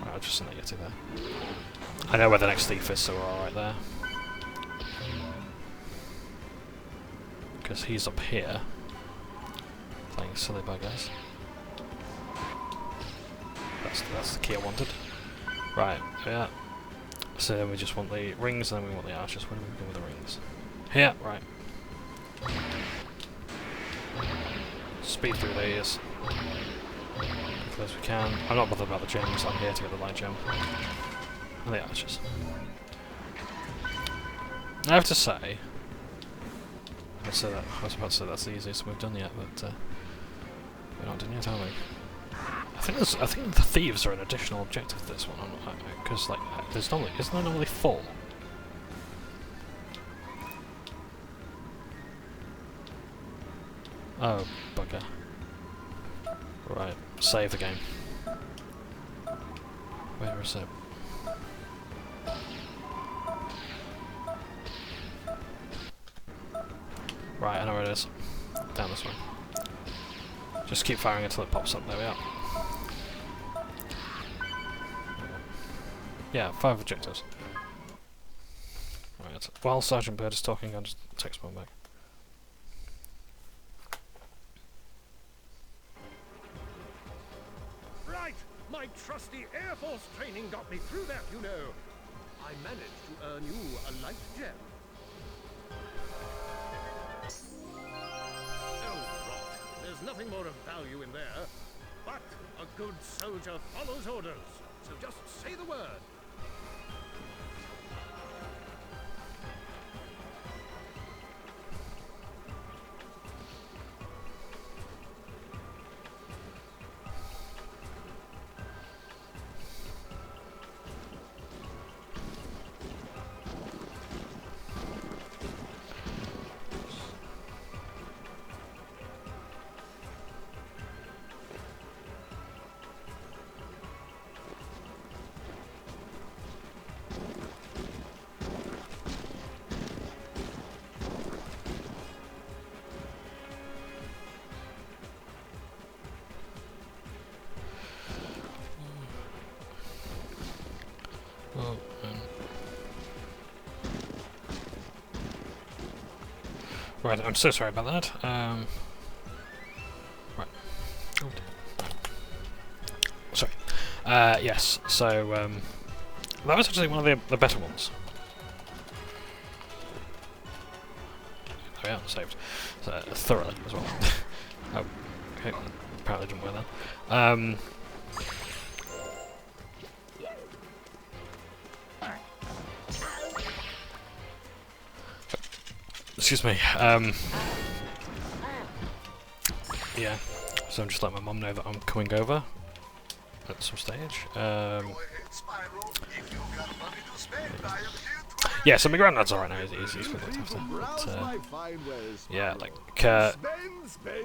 [SPEAKER 1] Right, I'll just send that Yeti there. I know where the next thief is, so we're alright there. Because he's up here. Playing silly buggers. That's the key I wanted. Right, yeah. So then we just want the rings and then we want the archers. Where do we go with the rings? Here, right. Speed through these. Quickly as we can. I'm not bothered about the gems, I'm here to get the light gem. And the archers. I have to say, I was about to say that's the easiest we've done yet, but we're not done yet, are we? I think the thieves are an additional objective to this one, because like isn't there normally 4? Oh, bugger. Right, save the game. Where is it? Right, I know where it is. Down this way. Just keep firing until it pops up. There we are. Yeah, 5 objectives. Right, while Sergeant Bird is talking, I'll just text one back.
[SPEAKER 3] Right! My trusty Air Force training got me through that, you know. I managed to earn you a light gem. Oh, rot. There's nothing more of value in there. But a good soldier follows orders. So just say the word.
[SPEAKER 1] Right, I'm so sorry about that. Right. Oh, sorry. Yes, so that was actually one of the better ones. Oh yeah, saved. So, thoroughly as well. Oh, okay. Apparently didn't work then. Excuse me. Yeah. So I'm just letting my mum know that I'm coming over at some stage.
[SPEAKER 4] Go ahead, Spyro. If you got money to spend, I am here to
[SPEAKER 1] Yeah, so my granddad's alright now. He's been looked after. But, yeah, like,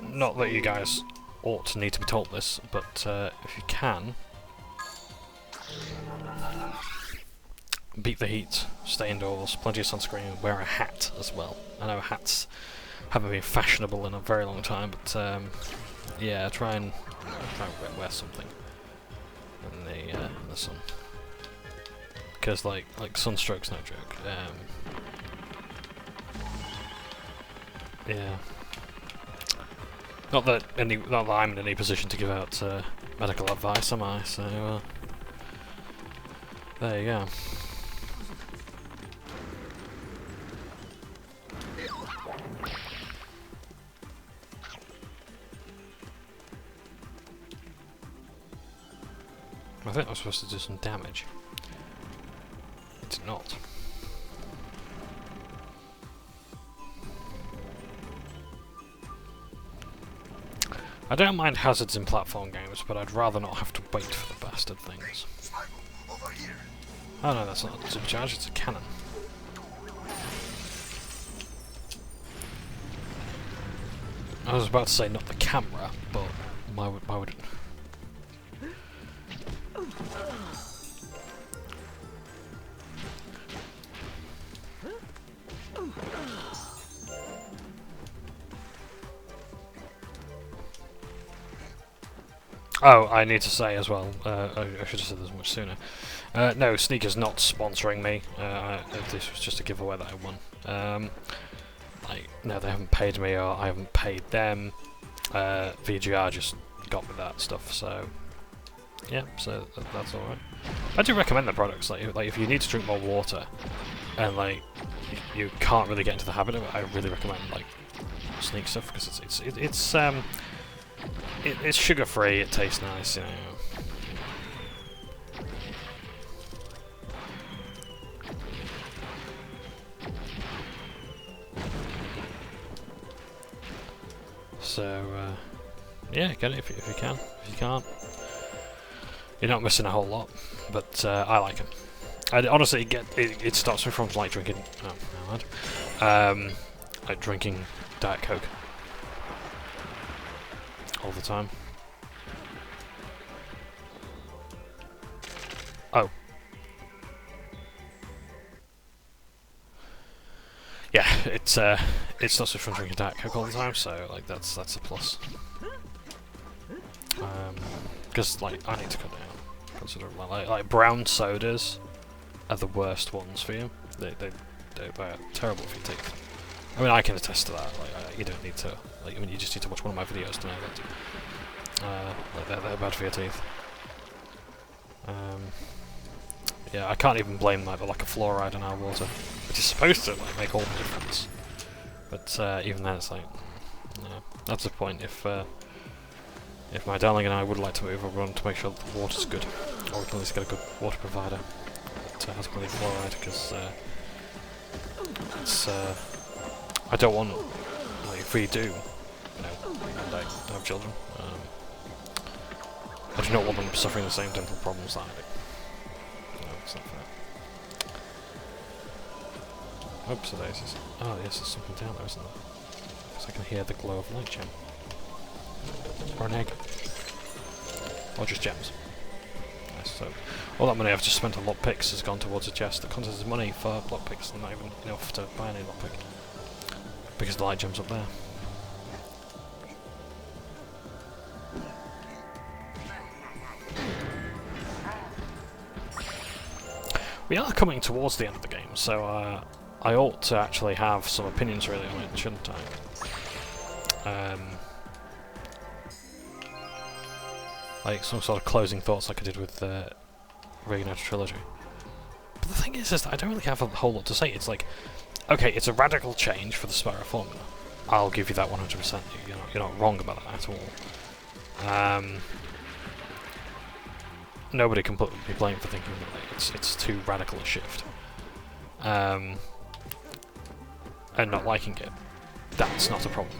[SPEAKER 1] not that you guys ought to need to be told this, but if you can, beat the heat, stay indoors, plenty of sunscreen, wear a hat as well. I know hats haven't been fashionable in a very long time, but yeah, try and wear something in the sun, because like sunstroke's no joke. Yeah. Not that I'm in any position to give out medical advice, am I? So there you go. I think I was supposed to do some damage. It did not. I don't mind hazards in platform games, but I'd rather not have to wait for the bastard things.
[SPEAKER 4] Spyro, over here.
[SPEAKER 1] Oh no, that's not a supercharge, it's a cannon. I was about to say not the camera, but why would it? Oh, I need to say as well, I should have said this much sooner. No, Sneak is not sponsoring me. This was just a giveaway that I won. Like, no, they haven't paid me, or I haven't paid them. VGR just got me that stuff, so yeah, so that's alright. I do recommend the products. Like if you need to drink more water, and like you can't really get into the habit of it, I really recommend like Sneak stuff, because it's sugar free. It tastes nice, you know. So yeah, get it if you can. If you can't, you're not missing a whole lot. But I like it. Honestly, it stops me from like drinking. Oh, never mind. Like drinking Diet Coke all the time. Oh. Yeah, it stops me from drinking Diet Coke all the time, so like that's a plus. Because like I need to cut down. Consider like brown sodas are the worst ones for you. They're terrible for your teeth. I mean, I can attest to that. Like you don't need to. Like I mean, you just need to watch one of my videos to know that. Like they're bad for your teeth. Yeah, I can't even blame like the lack of fluoride in our water, which is supposed to like make all the difference. But even then, it's like, no, that's the point. If my darling and I would like to move, we want to make sure that the water's good, or we can at least get a good water provider that has plenty of fluoride, because it's I don't want, like, if we do, you know, one day have children, I do not want them suffering the same dental problems that I do. No, it's not fair. Oops, daisies. Oh yes, there's something down there, isn't there? Because I can hear the glow of light gem. Or an egg. Or just gems. Nice, so all that money I've just spent on lockpicks has gone towards a chest that contains money for lockpicks, and not even enough to buy any lockpick. Because the light gem's up there. We are coming towards the end of the game, so I ought to actually have some opinions really on it, shouldn't I? Like some sort of closing thoughts like I did with Reignited Trilogy. But the thing is that I don't really have a whole lot to say. It's like, okay, it's a radical change for the Spyro formula. I'll give you that 100%. You're not wrong about that at all. Nobody can be blamed for thinking that like, it's too radical a shift. And not liking it. That's not a problem.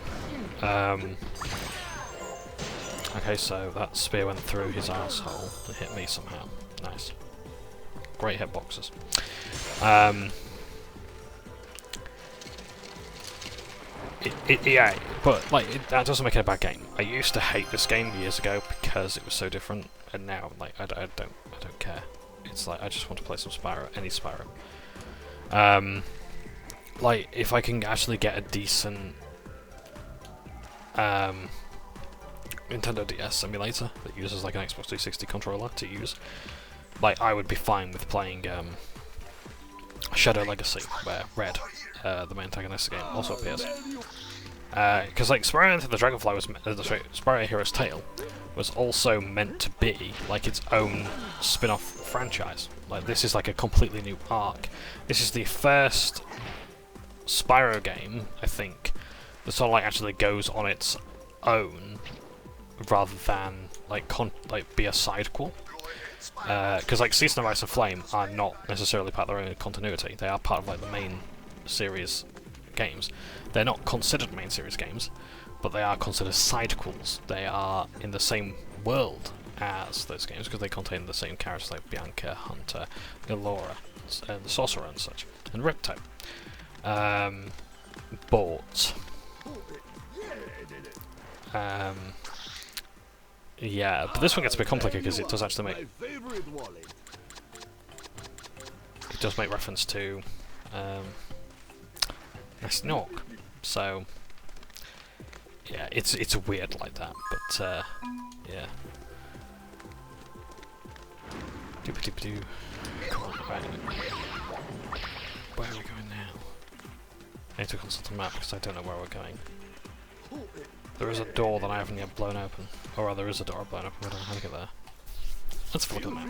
[SPEAKER 1] Okay, so that spear went through his asshole and hit me somehow. Nice. Great hitboxes. Yeah, but like that doesn't make it a bad game. I used to hate this game years ago because it was so different, and now like I don't care. It's like I just want to play some Spyro, any Spyro. Like if I can actually get a decent Nintendo DS emulator that uses like an Xbox 360 controller to use, like I would be fine with playing Shadow Legacy, where Red, the main antagonist game, also appears. Because like Spyro Into the Dragonfly was Spyro Hero's Tale was also meant to be like its own spin-off franchise. Like this is like a completely new arc. This is the first Spyro game, I think, that sort of like actually goes on its own rather than like be a sidequel. Because like Season of Ice and Flame are not necessarily part of their own continuity. They are part of like the main series games. They're not considered main series games, but they are considered sidequels. They are in the same world as those games because they contain the same characters like Bianca, Hunter, Elora, and the Sorcerer and such, and Riptide. Yeah, but this one gets a bit complicated because it does actually make reference to Snork. So yeah, it's weird like that, but yeah. Doop-a-doop-a-doo. Come on, right. Where are we going now? I need to consult the map because I don't know where we're going. There is a door that I haven't yet blown open. Or rather, there is a door I've blown open, I don't know how to get there. Let's have a look at the map.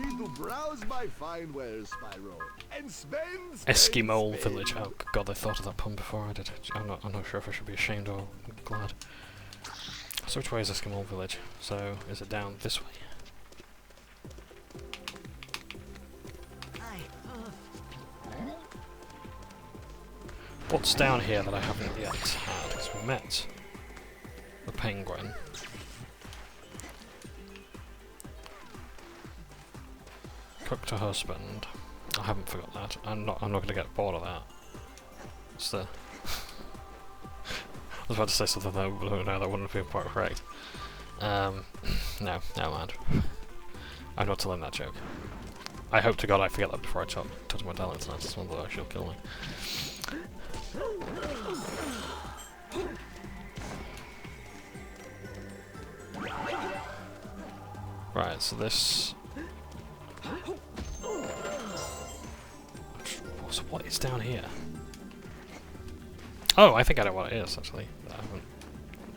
[SPEAKER 1] Eskimo village. Oh god, I thought of that pun before I did it. I'm not sure if I should be ashamed or glad. So which way is Eskimo village? So, is it down this way? What's down here that I haven't yet had? Because we met the penguin. Cook to husband. I haven't forgot that. I'm not going to get bored of that. It's the. I was about to say something that wouldn't be quite correct. No, never mind. I'm not telling that joke. I hope to God I forget that before I touch my talent tonight, otherwise she'll kill me. Right, so this... So what is down here? Oh, I think I know what it is, actually, that I haven't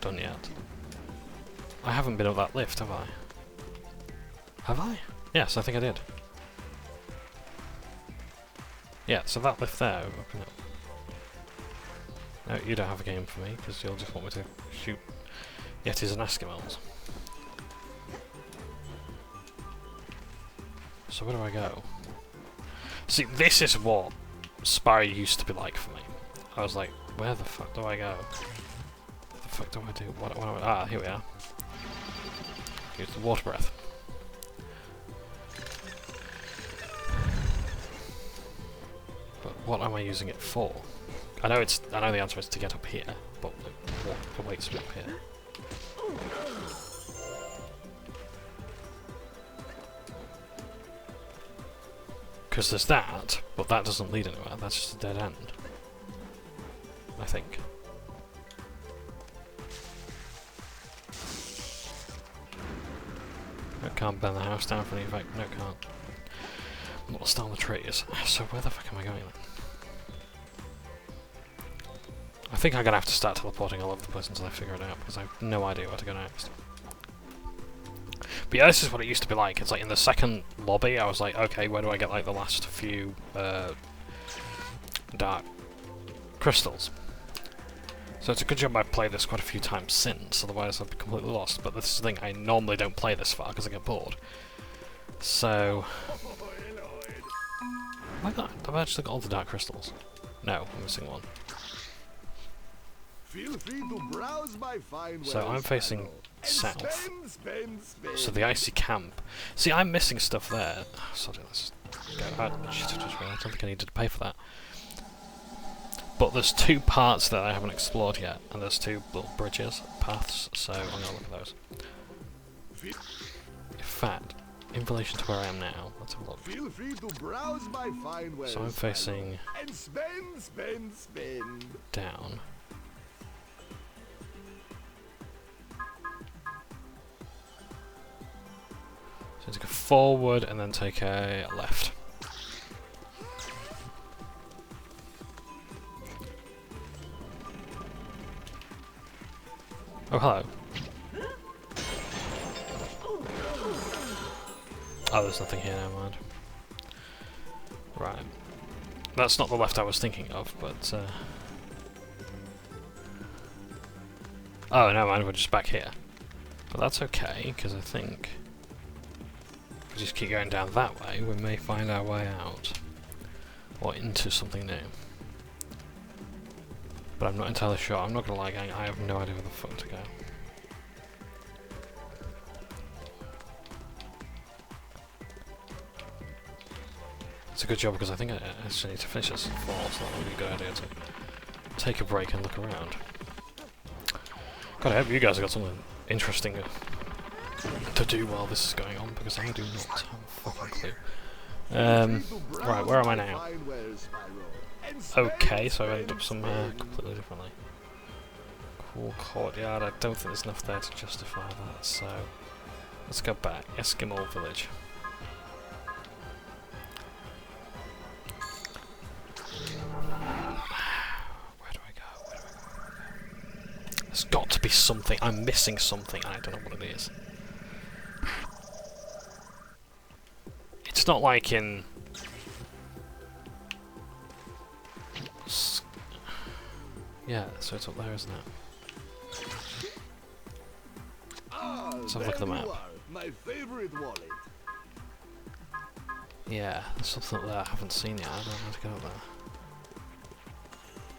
[SPEAKER 1] done yet. I haven't been up that lift, have I? Have I? Yes, I think I did. Yeah, so that lift there... No, you don't have a game for me, because you'll just want me to shoot Yetis and Eskimos. So where do I go? See, this is what Spyro used to be like for me. I was like, where the fuck do I go? What the fuck do I do? Ah, here we are. Use the water breath. But what am I using it for? I know the answer is to get up here, but what awaits me up here? Because there's that, but that doesn't lead anywhere. That's just a dead end. I think. No, can't burn the house down for any effect. No, can't. Lost down the trees. So where the fuck am I going then? think I'm gonna have to start teleporting all over the place until I figure it out, because I have no idea where to go next. But yeah, this is what it used to be like. It's like in the second lobby, I was like, okay, where do I get like the last few dark crystals? So it's a good job I've played this quite a few times since, otherwise I'd be completely lost. But this is the thing, I normally don't play this far because I get bored. So... oh my god, I've actually got all the dark crystals. No, I'm missing one.
[SPEAKER 4] Feel free to browse my fine
[SPEAKER 1] So I'm facing south.
[SPEAKER 4] Spend.
[SPEAKER 1] So the icy camp. See, I'm missing stuff there. Oh, sorry, let's go. I don't think I needed to pay for that. But there's two parts that I haven't explored yet, and there's two little bridges, paths, so I'm going to look at those. In fact, in relation to where I am now, let's have a look.
[SPEAKER 4] Feel free to browse my fine wares.
[SPEAKER 1] So I'm facing
[SPEAKER 4] and spend.
[SPEAKER 1] down. So take a forward and then take a left. Oh, hello. Oh, there's nothing here, never mind. Right. That's not the left I was thinking of, but... oh, never mind, we're just back here. But that's okay, because I think... if we just keep going down that way, we may find our way out. Or into something new. But I'm not entirely sure. I'm not gonna lie, gang, I have no idea where the fuck to go. It's a good job because I think I actually need to finish this at 4, so that would be a good idea to take a break and look around. God, I hope you guys have got something interesting to do while this is going on, because I do not have a fucking clue. Right, where am I now? Okay, so I ended up somewhere completely differently. Cool courtyard, I don't think there's enough there to justify that, so let's go back. Eskimo village. Where do I go? There's got to be something. I'm missing something, and I don't know what it is. It's not like in... yeah, so it's up there, isn't it? Let's have a look at the map.
[SPEAKER 4] My favorite wallet.
[SPEAKER 1] Yeah, there's something up there I haven't seen yet. I don't know how to get up there.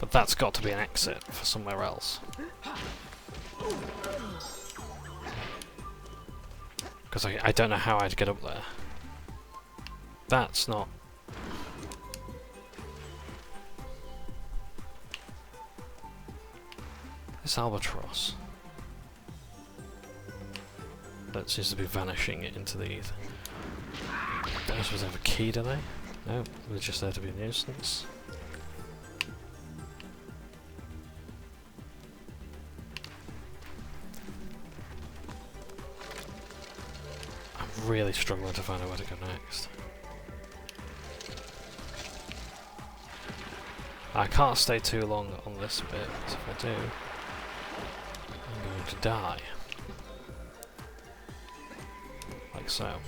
[SPEAKER 1] But that's got to be an exit for somewhere else. Because I don't know how I'd get up there. That's not... this albatross. That seems to be vanishing into the ether. Don't suppose they have a key, do they? No, they're just there to be a nuisance. I'm really struggling to find out where to go next. I can't stay too long on this bit, because if I do, I'm going to die. Like so.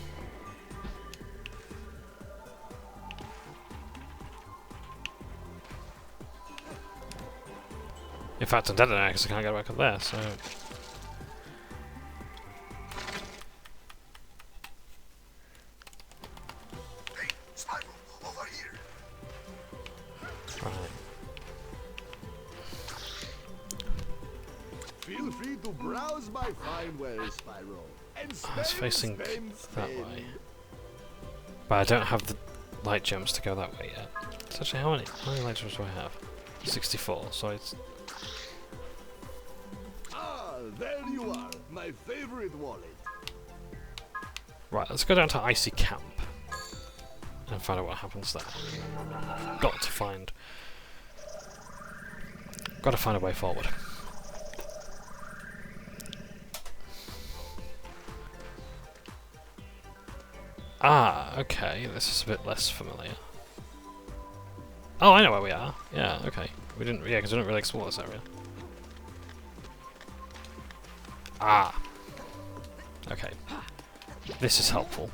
[SPEAKER 1] In fact, I'm dead now because I can't get back up there, so...
[SPEAKER 4] Hey, Spyro, over here.
[SPEAKER 1] Right.
[SPEAKER 4] Feel free to browse my fine wares, Spyro. And
[SPEAKER 1] I was facing
[SPEAKER 4] spend.
[SPEAKER 1] that way. But I don't have the light gems to go that way yet. So actually, how many light gems do I have? 64, so it's...
[SPEAKER 4] Ah, there you are, my favorite wallet.
[SPEAKER 1] right, let's go down to Icy Camp. And find out what happens there. Got to find a way forward. Ah, okay, this is a bit less familiar. Oh, I know where we are. Yeah, okay. We didn't, yeah, because we didn't really explore this area. Ah. Okay. This is helpful.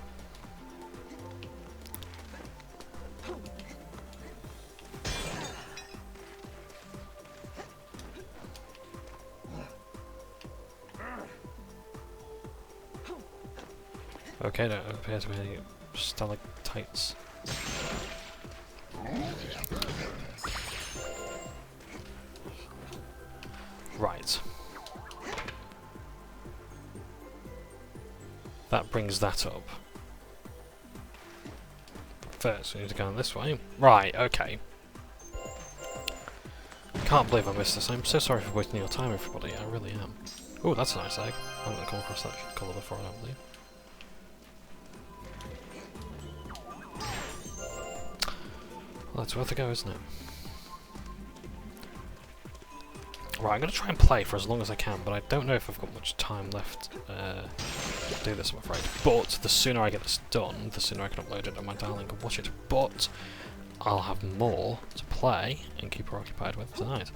[SPEAKER 1] Okay, don't appear to be any stalactites. Right. That brings that up. First, we need to go this way. Right, okay. Can't believe I missed this. I'm so sorry for wasting your time, everybody. I really am. Oh, that's a nice egg. I haven't come across that colour before, I don't believe. Well, it's worth a go, isn't it? Right, I'm going to try and play for as long as I can, but I don't know if I've got much time left to do this, I'm afraid. But the sooner I get this done, the sooner I can upload it and my darling can watch it. But I'll have more to play and keep her occupied with tonight.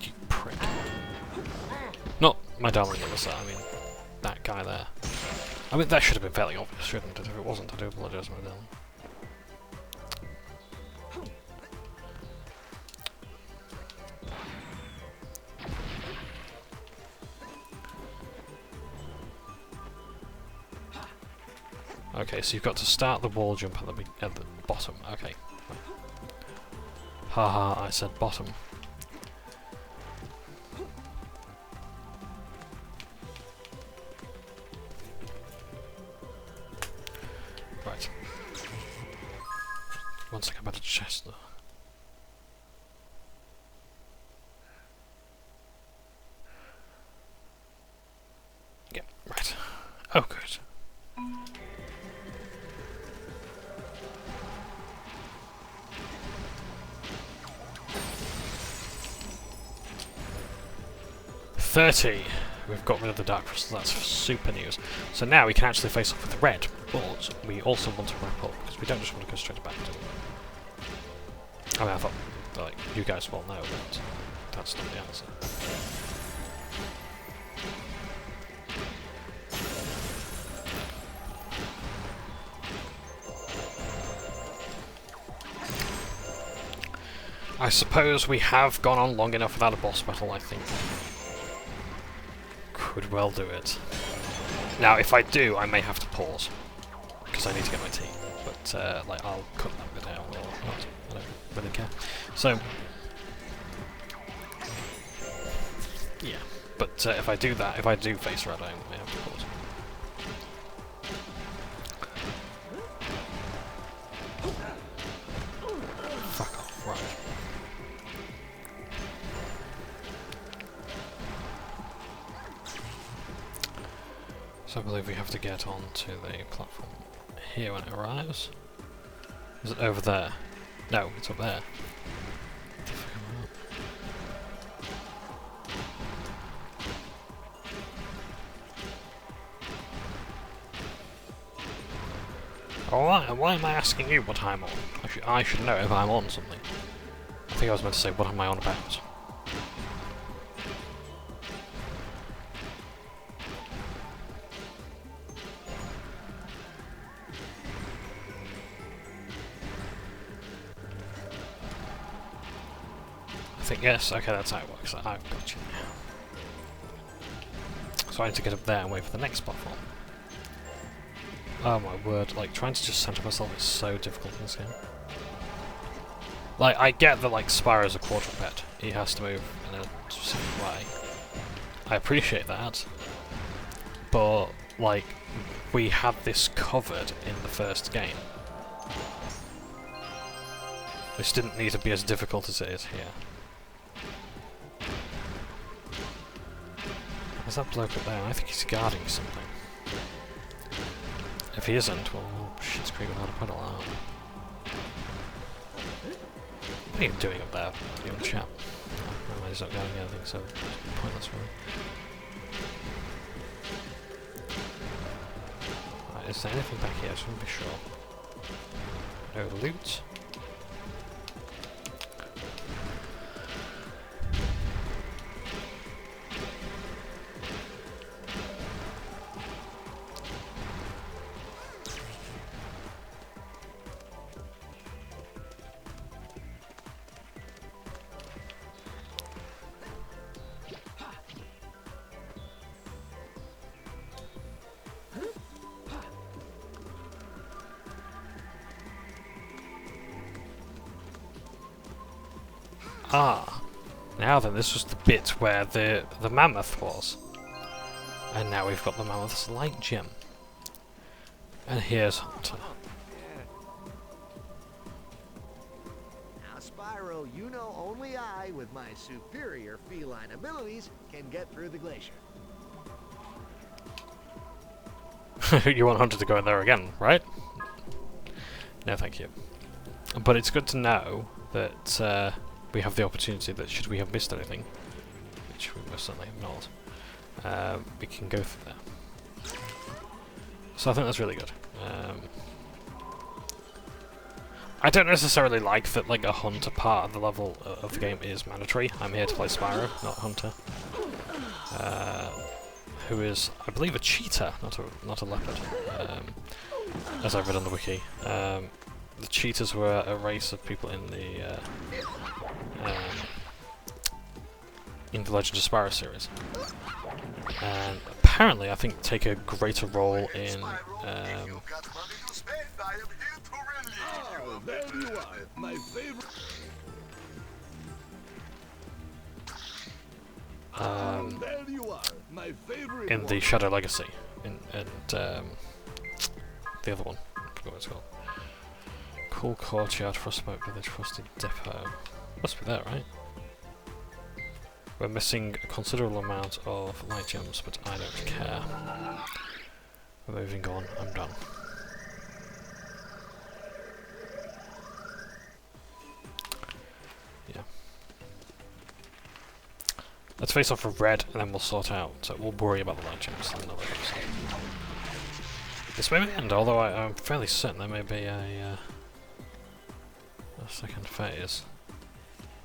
[SPEAKER 1] You prick. Not my darling Alyssa, I mean that guy there. I mean, that should have been fairly obvious, shouldn't it? If it wasn't, I do apologise, my darling. Okay, so you've got to start the wall jump at the bottom. Okay. Haha, I said bottom. Right. One second, I'm at a chest though. Yeah, right. Oh, good. We've got rid of the dark crystal, that's super news. So now we can actually face off with red, but we also want to wrap up, because we don't just want to go straight back to it. I mean, I thought, like, you guys well know, but that's not the answer. I suppose we have gone on long enough without a boss battle, I think. Could well do it. Now, if I do, I may have to pause, because I need to get my tea. But, like, I'll cut that bit out or not. I don't really care. So, yeah. But if I do that, if I do face red, I may have to pause. Fuck off, right. So I believe we have to get onto the platform here when it arrives. Is it over there? No, it's up there. Alright, why am I asking you what I'm on? I should know if I'm on something. I think I was meant to say, what am I on about? I think yes, okay, that's how it works. I've got you now. So I need to get up there and wait for the next platform. Oh my word, like, trying to just center myself is so difficult in this game. Like, I get that, like, Spyro's a quadruped. He has to move in a specific way. I appreciate that. But, like, we had this covered in the first game. This didn't need to be as difficult as it is here. There's that bloke up there. I think he's guarding something. If he isn't, well, shit's creek without a puddle, aren't we? What are you doing up there, young chap? Oh, no, he's not guarding anything, so it's pointless, really. is there anything back here? I just want to be sure. No loot. Ah, now then, this was the bit where the mammoth was. And now we've got the mammoth's light gem. And here's Hunter.
[SPEAKER 2] Now, Spyro, you know only I, with my superior feline abilities, can get through the glacier.
[SPEAKER 1] You want Hunter to go in there again, right? No, thank you. But it's good to know that we have the opportunity that should we have missed anything, which we most certainly have not, we can go through there. So I think that's really good. I don't necessarily like that like a Hunter part of the level of the game is mandatory. I'm here to play Spyro, not Hunter. Who is, I believe, a cheetah, not a leopard, as I've read on the wiki. The cheetahs were a race of people in the Legend of Spyro series, and apparently, I think, take a greater role in.
[SPEAKER 3] There you are, my favorite. There you are, my favorite.
[SPEAKER 1] In the Shadow Legacy, and the other one, I forgot what it's called. Cool Courtyard, Frostbite Village, Frosty Depot. Must be there, right? We're missing a considerable amount of light gems, but I don't care. We're moving on. I'm done. Yeah. Let's face off with red, and then we'll sort out. So we'll worry about the light gems in another episode. This may be the end, although I'm fairly certain there may be a second phase.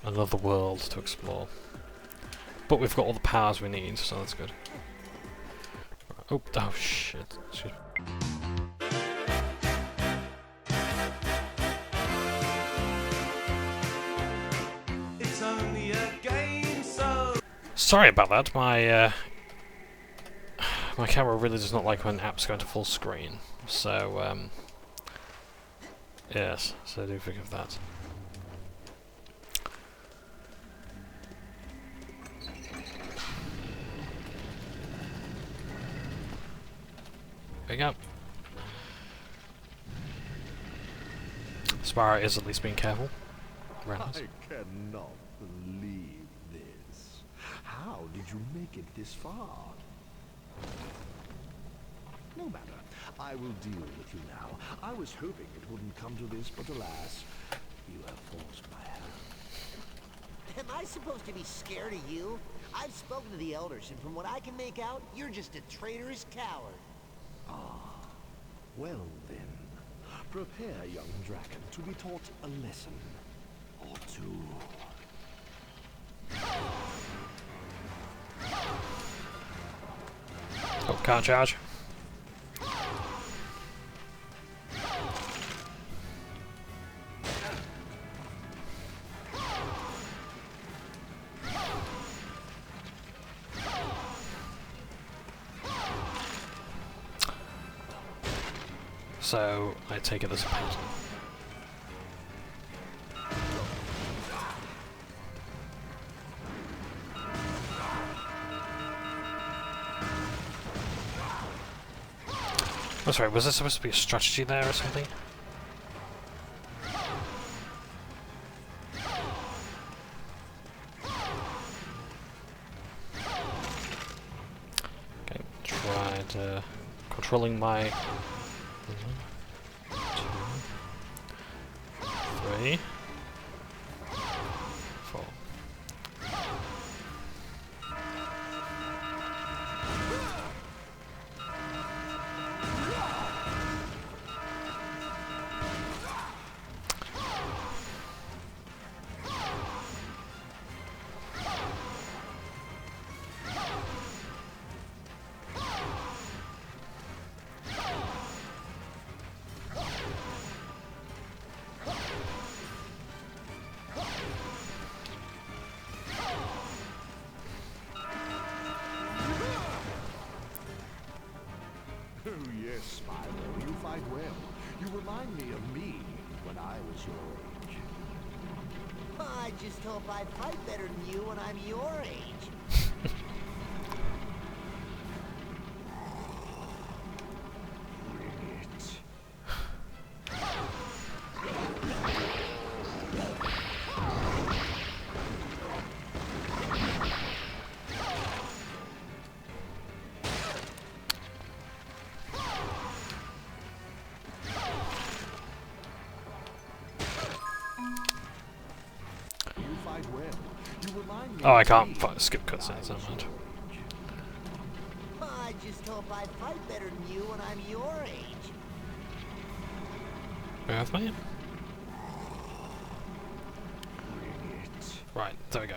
[SPEAKER 1] Another world to explore. But we've got all the powers we need, so that's good. Right. Oh shit.
[SPEAKER 6] It's only a game, so
[SPEAKER 1] sorry about that. My my camera really does not like when apps go into full screen. So yes, so do think of that. There you go. Spyro is at least being careful. Very nice.
[SPEAKER 7] I cannot believe this. How did you make it this far? No matter. I will deal with you now. I was hoping it wouldn't come to this, but alas, you have forced my hand.
[SPEAKER 2] Am I supposed to be scared of you? I've spoken to the elders, and from what I can make out, you're just a traitorous coward.
[SPEAKER 7] Well then, prepare, young dragon, to be taught a lesson or two.
[SPEAKER 1] Oh, can't charge. So, I take it as a pattern. Oh, sorry, was there supposed to be a strategy there or something? Okay, tried controlling my... 1, 2, 3, 4.
[SPEAKER 7] yes, Spyro, you fight well. You remind me of me when I was your age.
[SPEAKER 2] I just hope I fight better than you when I'm your age.
[SPEAKER 7] Bring it. You fight well. You remind me
[SPEAKER 1] Oh, I
[SPEAKER 7] of
[SPEAKER 1] can't
[SPEAKER 7] me
[SPEAKER 1] skip
[SPEAKER 7] when I
[SPEAKER 1] cutscenes,
[SPEAKER 7] was
[SPEAKER 1] never mind.
[SPEAKER 7] your age.
[SPEAKER 2] I just hope I fight better than you when I'm your age.
[SPEAKER 1] Bear with me.
[SPEAKER 7] Bring it.
[SPEAKER 1] Right, there we go.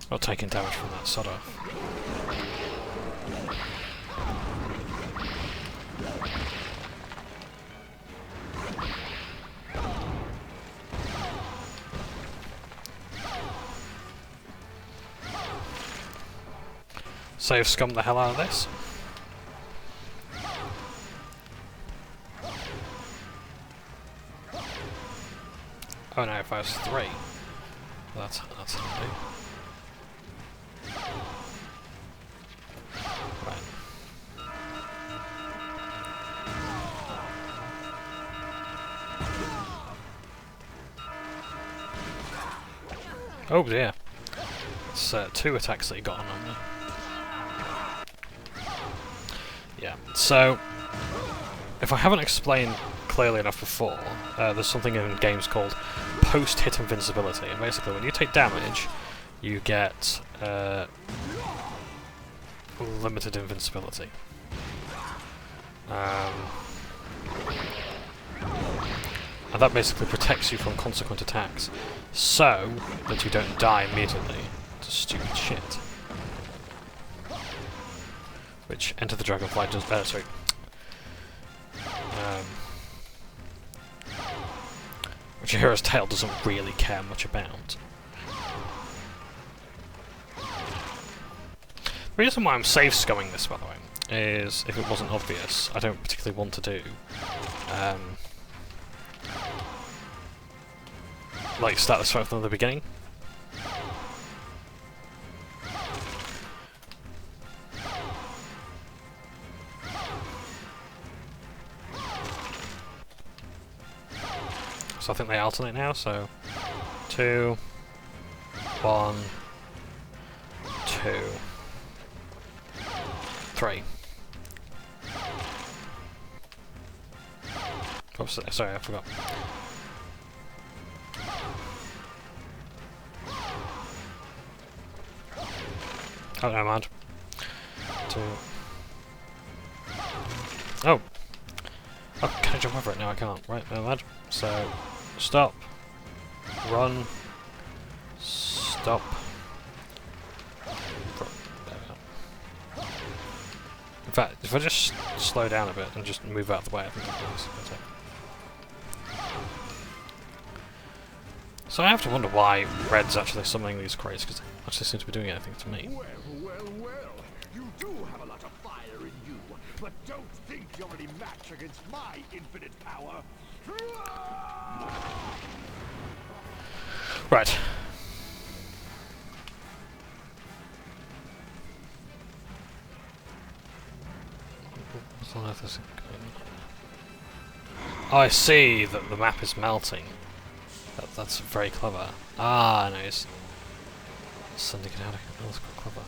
[SPEAKER 1] Not taking damage from that sod off. Save scum the hell out of this. Oh no, if I was 3. That's handy. Right. Oh dear. It's 2 attacks that he got on me. Yeah, so if I haven't explained clearly enough before, there's something in games called post-hit invincibility, and basically when you take damage, you get limited invincibility. And that basically protects you from consequent attacks, so that you don't die immediately to stupid shit. Which Enter the Dragonfly does better, sorry. Which a Hero's Tale doesn't really care much about. The reason why I'm save scumming this, by the way, is if it wasn't obvious, I don't particularly want to do like start this fight from the beginning. So I think they alternate now, so 2, 1, 2, 3. Oops, sorry, I forgot. Oh, never mind. 2. Oh! Oh, can I jump over it? No, I can't. Right, never mind. So, stop. Run. Stop. There we go. In fact, if I just slow down a bit and just move out of the way, I think that'll be better. So I have to wonder why Red's actually summoning these crates, because they actually seem to be doing anything to me.
[SPEAKER 7] Well. You do have a lot of fire in you, but don't think you're any match against my infinite power.
[SPEAKER 1] Right. What on earth is it going on? Oh, I see that the map is melting. That's very clever. Ah, no, he's sending it out again. Oh, that's quite clever.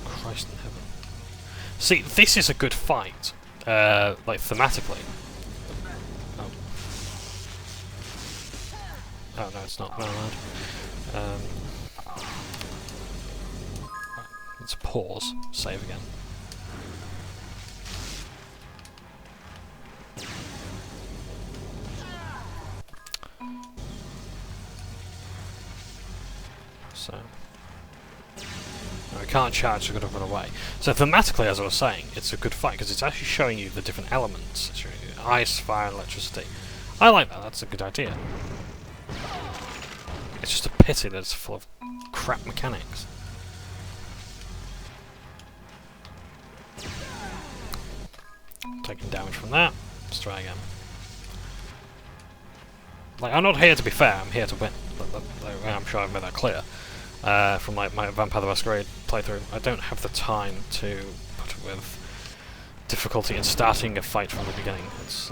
[SPEAKER 1] Christ in heaven. See, this is a good fight, like thematically. Oh. Oh no, it's not. Never mind. Let's pause. Save again. So. No, we can't charge, so we've got to run away. So thematically, as I was saying, it's a good fight, because it's actually showing you the different elements. It's showing you ice, fire, and electricity. I like that, that's a good idea. It's just a pity that it's full of crap mechanics. Taking damage from that. Let's try again. Like, I'm not here to be fair, I'm here to win. I'm sure I've made that clear. From my Vampire the Masquerade playthrough, I don't have the time to put up with difficulty in starting a fight from the beginning. It's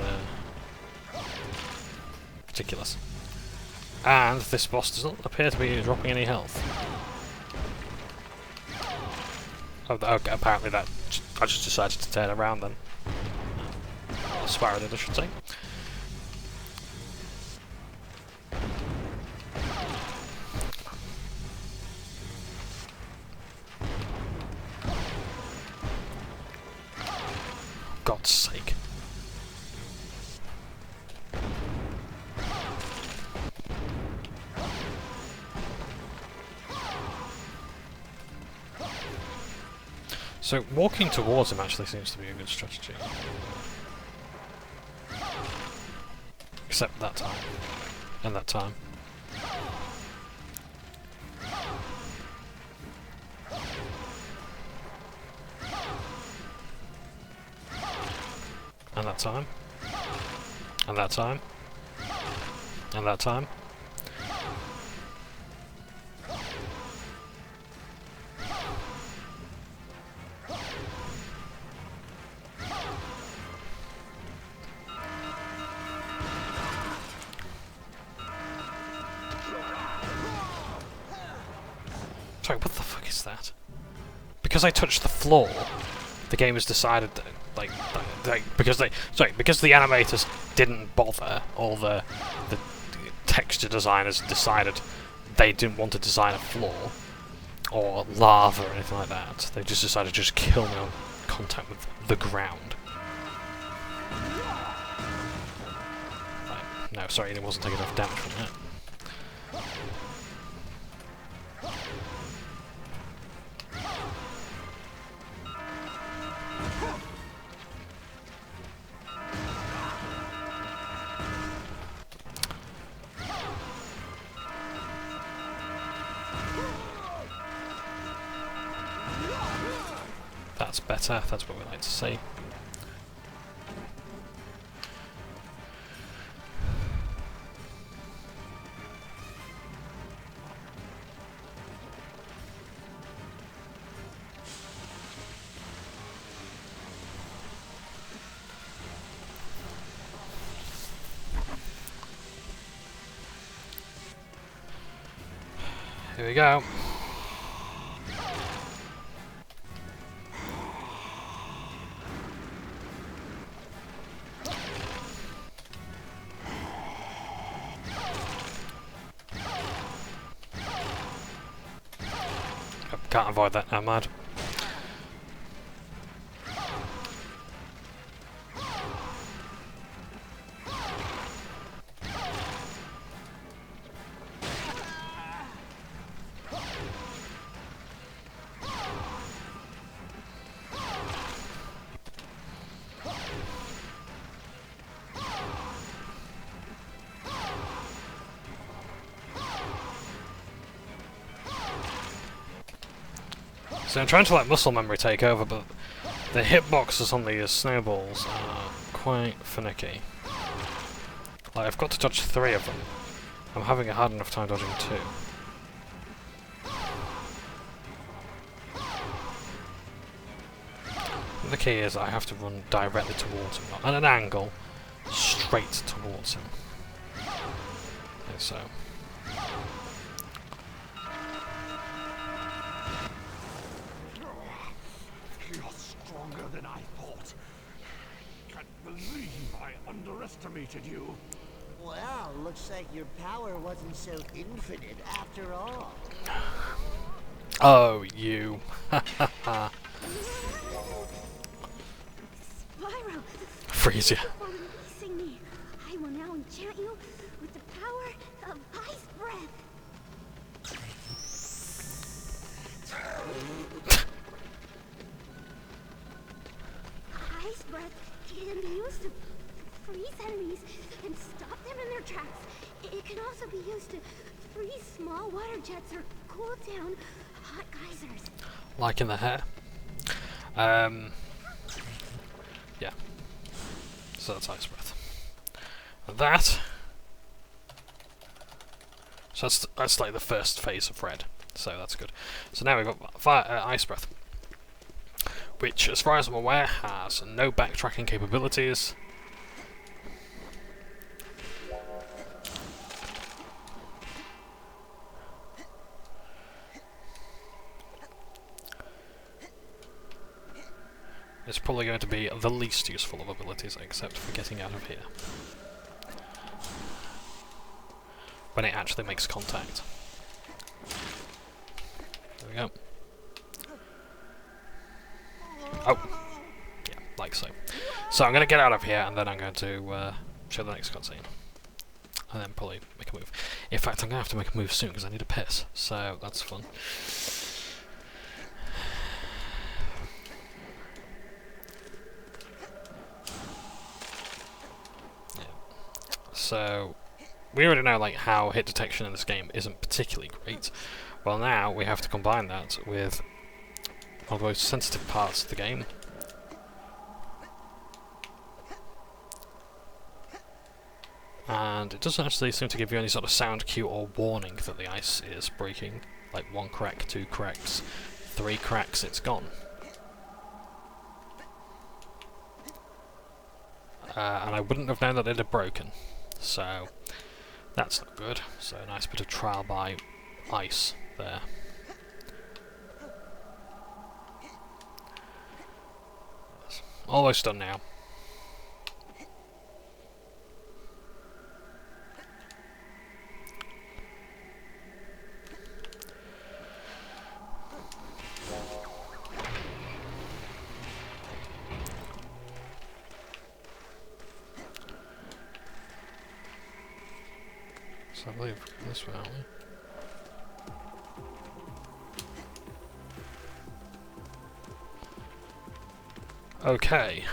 [SPEAKER 1] ridiculous. And this boss does not appear to be dropping any health. Oh, okay, apparently that I just decided to turn around then. Spyro did, I should say. God's sake. So walking towards him actually seems to be a good strategy. Except that time. And that time. And that time. And that time. And that time. Sorry, what the fuck is that? Because I touched the floor, the game has decided that, because the animators didn't bother, or the texture designers decided they didn't want to design a floor or lava or anything like that. They just decided to just kill me on contact with the ground. Right, no, sorry, it wasn't taking enough damage from that. That's better, that's what we like to see. Here we go. Can't avoid that now, mad. So I'm trying to let muscle memory take over, but the hitboxes on these snowballs are quite finicky. Like, I've got to dodge 3 of them. I'm having a hard enough time dodging 2. The key is I have to run directly towards him, not at an angle, straight towards him. Like so.
[SPEAKER 7] Than I thought. Can't believe I underestimated you.
[SPEAKER 2] Well, looks like your power wasn't so infinite after all.
[SPEAKER 1] Oh, you.
[SPEAKER 5] Spyro!
[SPEAKER 1] Freeze you.
[SPEAKER 5] For releasing me. I will now enchant you with the power of ice breath.
[SPEAKER 8] can be used to freeze enemies and stop them in their tracks. It can also be used to freeze small water jets or cool down hot geysers.
[SPEAKER 1] Like in the hair. Yeah. So that's ice breath. That. So that's like the first phase of red. So that's good. So now we've got ice breath, which, as far as I'm aware, has no backtracking capabilities. It's probably going to be the least useful of abilities, except for getting out of here. When it actually makes contact. There we go. Oh! Yeah, like so. So I'm going to get out of here, and then I'm going to show the next cutscene. And then probably make a move. In fact, I'm going to have to make a move soon, because I need a piss. So, that's fun. So, we already know like how hit detection in this game isn't particularly great. Well, now we have to combine that with one of the most sensitive parts of the game. And it doesn't actually seem to give you any sort of sound cue or warning that the ice is breaking. Like 1 crack, 2 cracks, 3 cracks, it's gone. And I wouldn't have known that it had broken. So, that's not good. So, a nice bit of trial by ice there. Almost done now. So I believe this way, aren't we? Okay.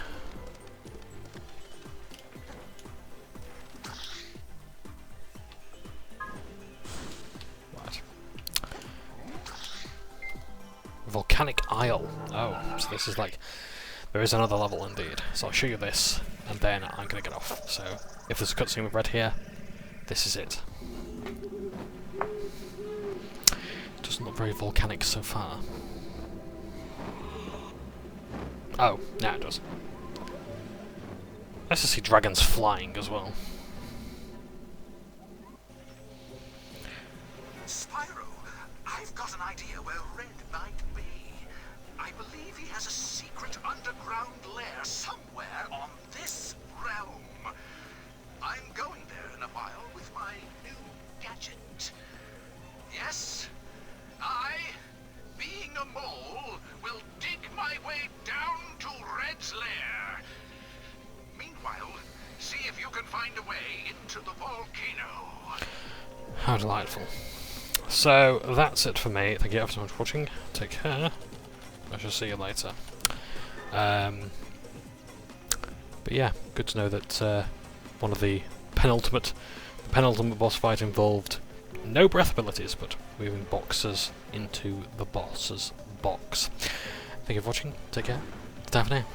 [SPEAKER 1] Right. Volcanic Isle. Oh, so this is like... There is another level indeed. So I'll show you this, and then I'm gonna get off. So, if there's a cutscene with red here, this is it. Doesn't look very volcanic so far. Oh, now it does. Nice to see dragons flying as well.
[SPEAKER 4] Spyro, I've got an idea where Red might be. I believe he has a secret underground lair somewhere on this realm. I'm going there in a while with my new gadget. Yes, I, being a mole, will dig my way down to Red's lair. Meanwhile, see if you can find a way into the volcano.
[SPEAKER 1] How delightful. So, that's it for me. Thank you ever so much for watching. Take care. I shall see you later. But yeah, good to know that one of the penultimate boss fight involved no breath abilities, but moving boxes into the boss's box. Thank you for watching. Take care. Ta for now.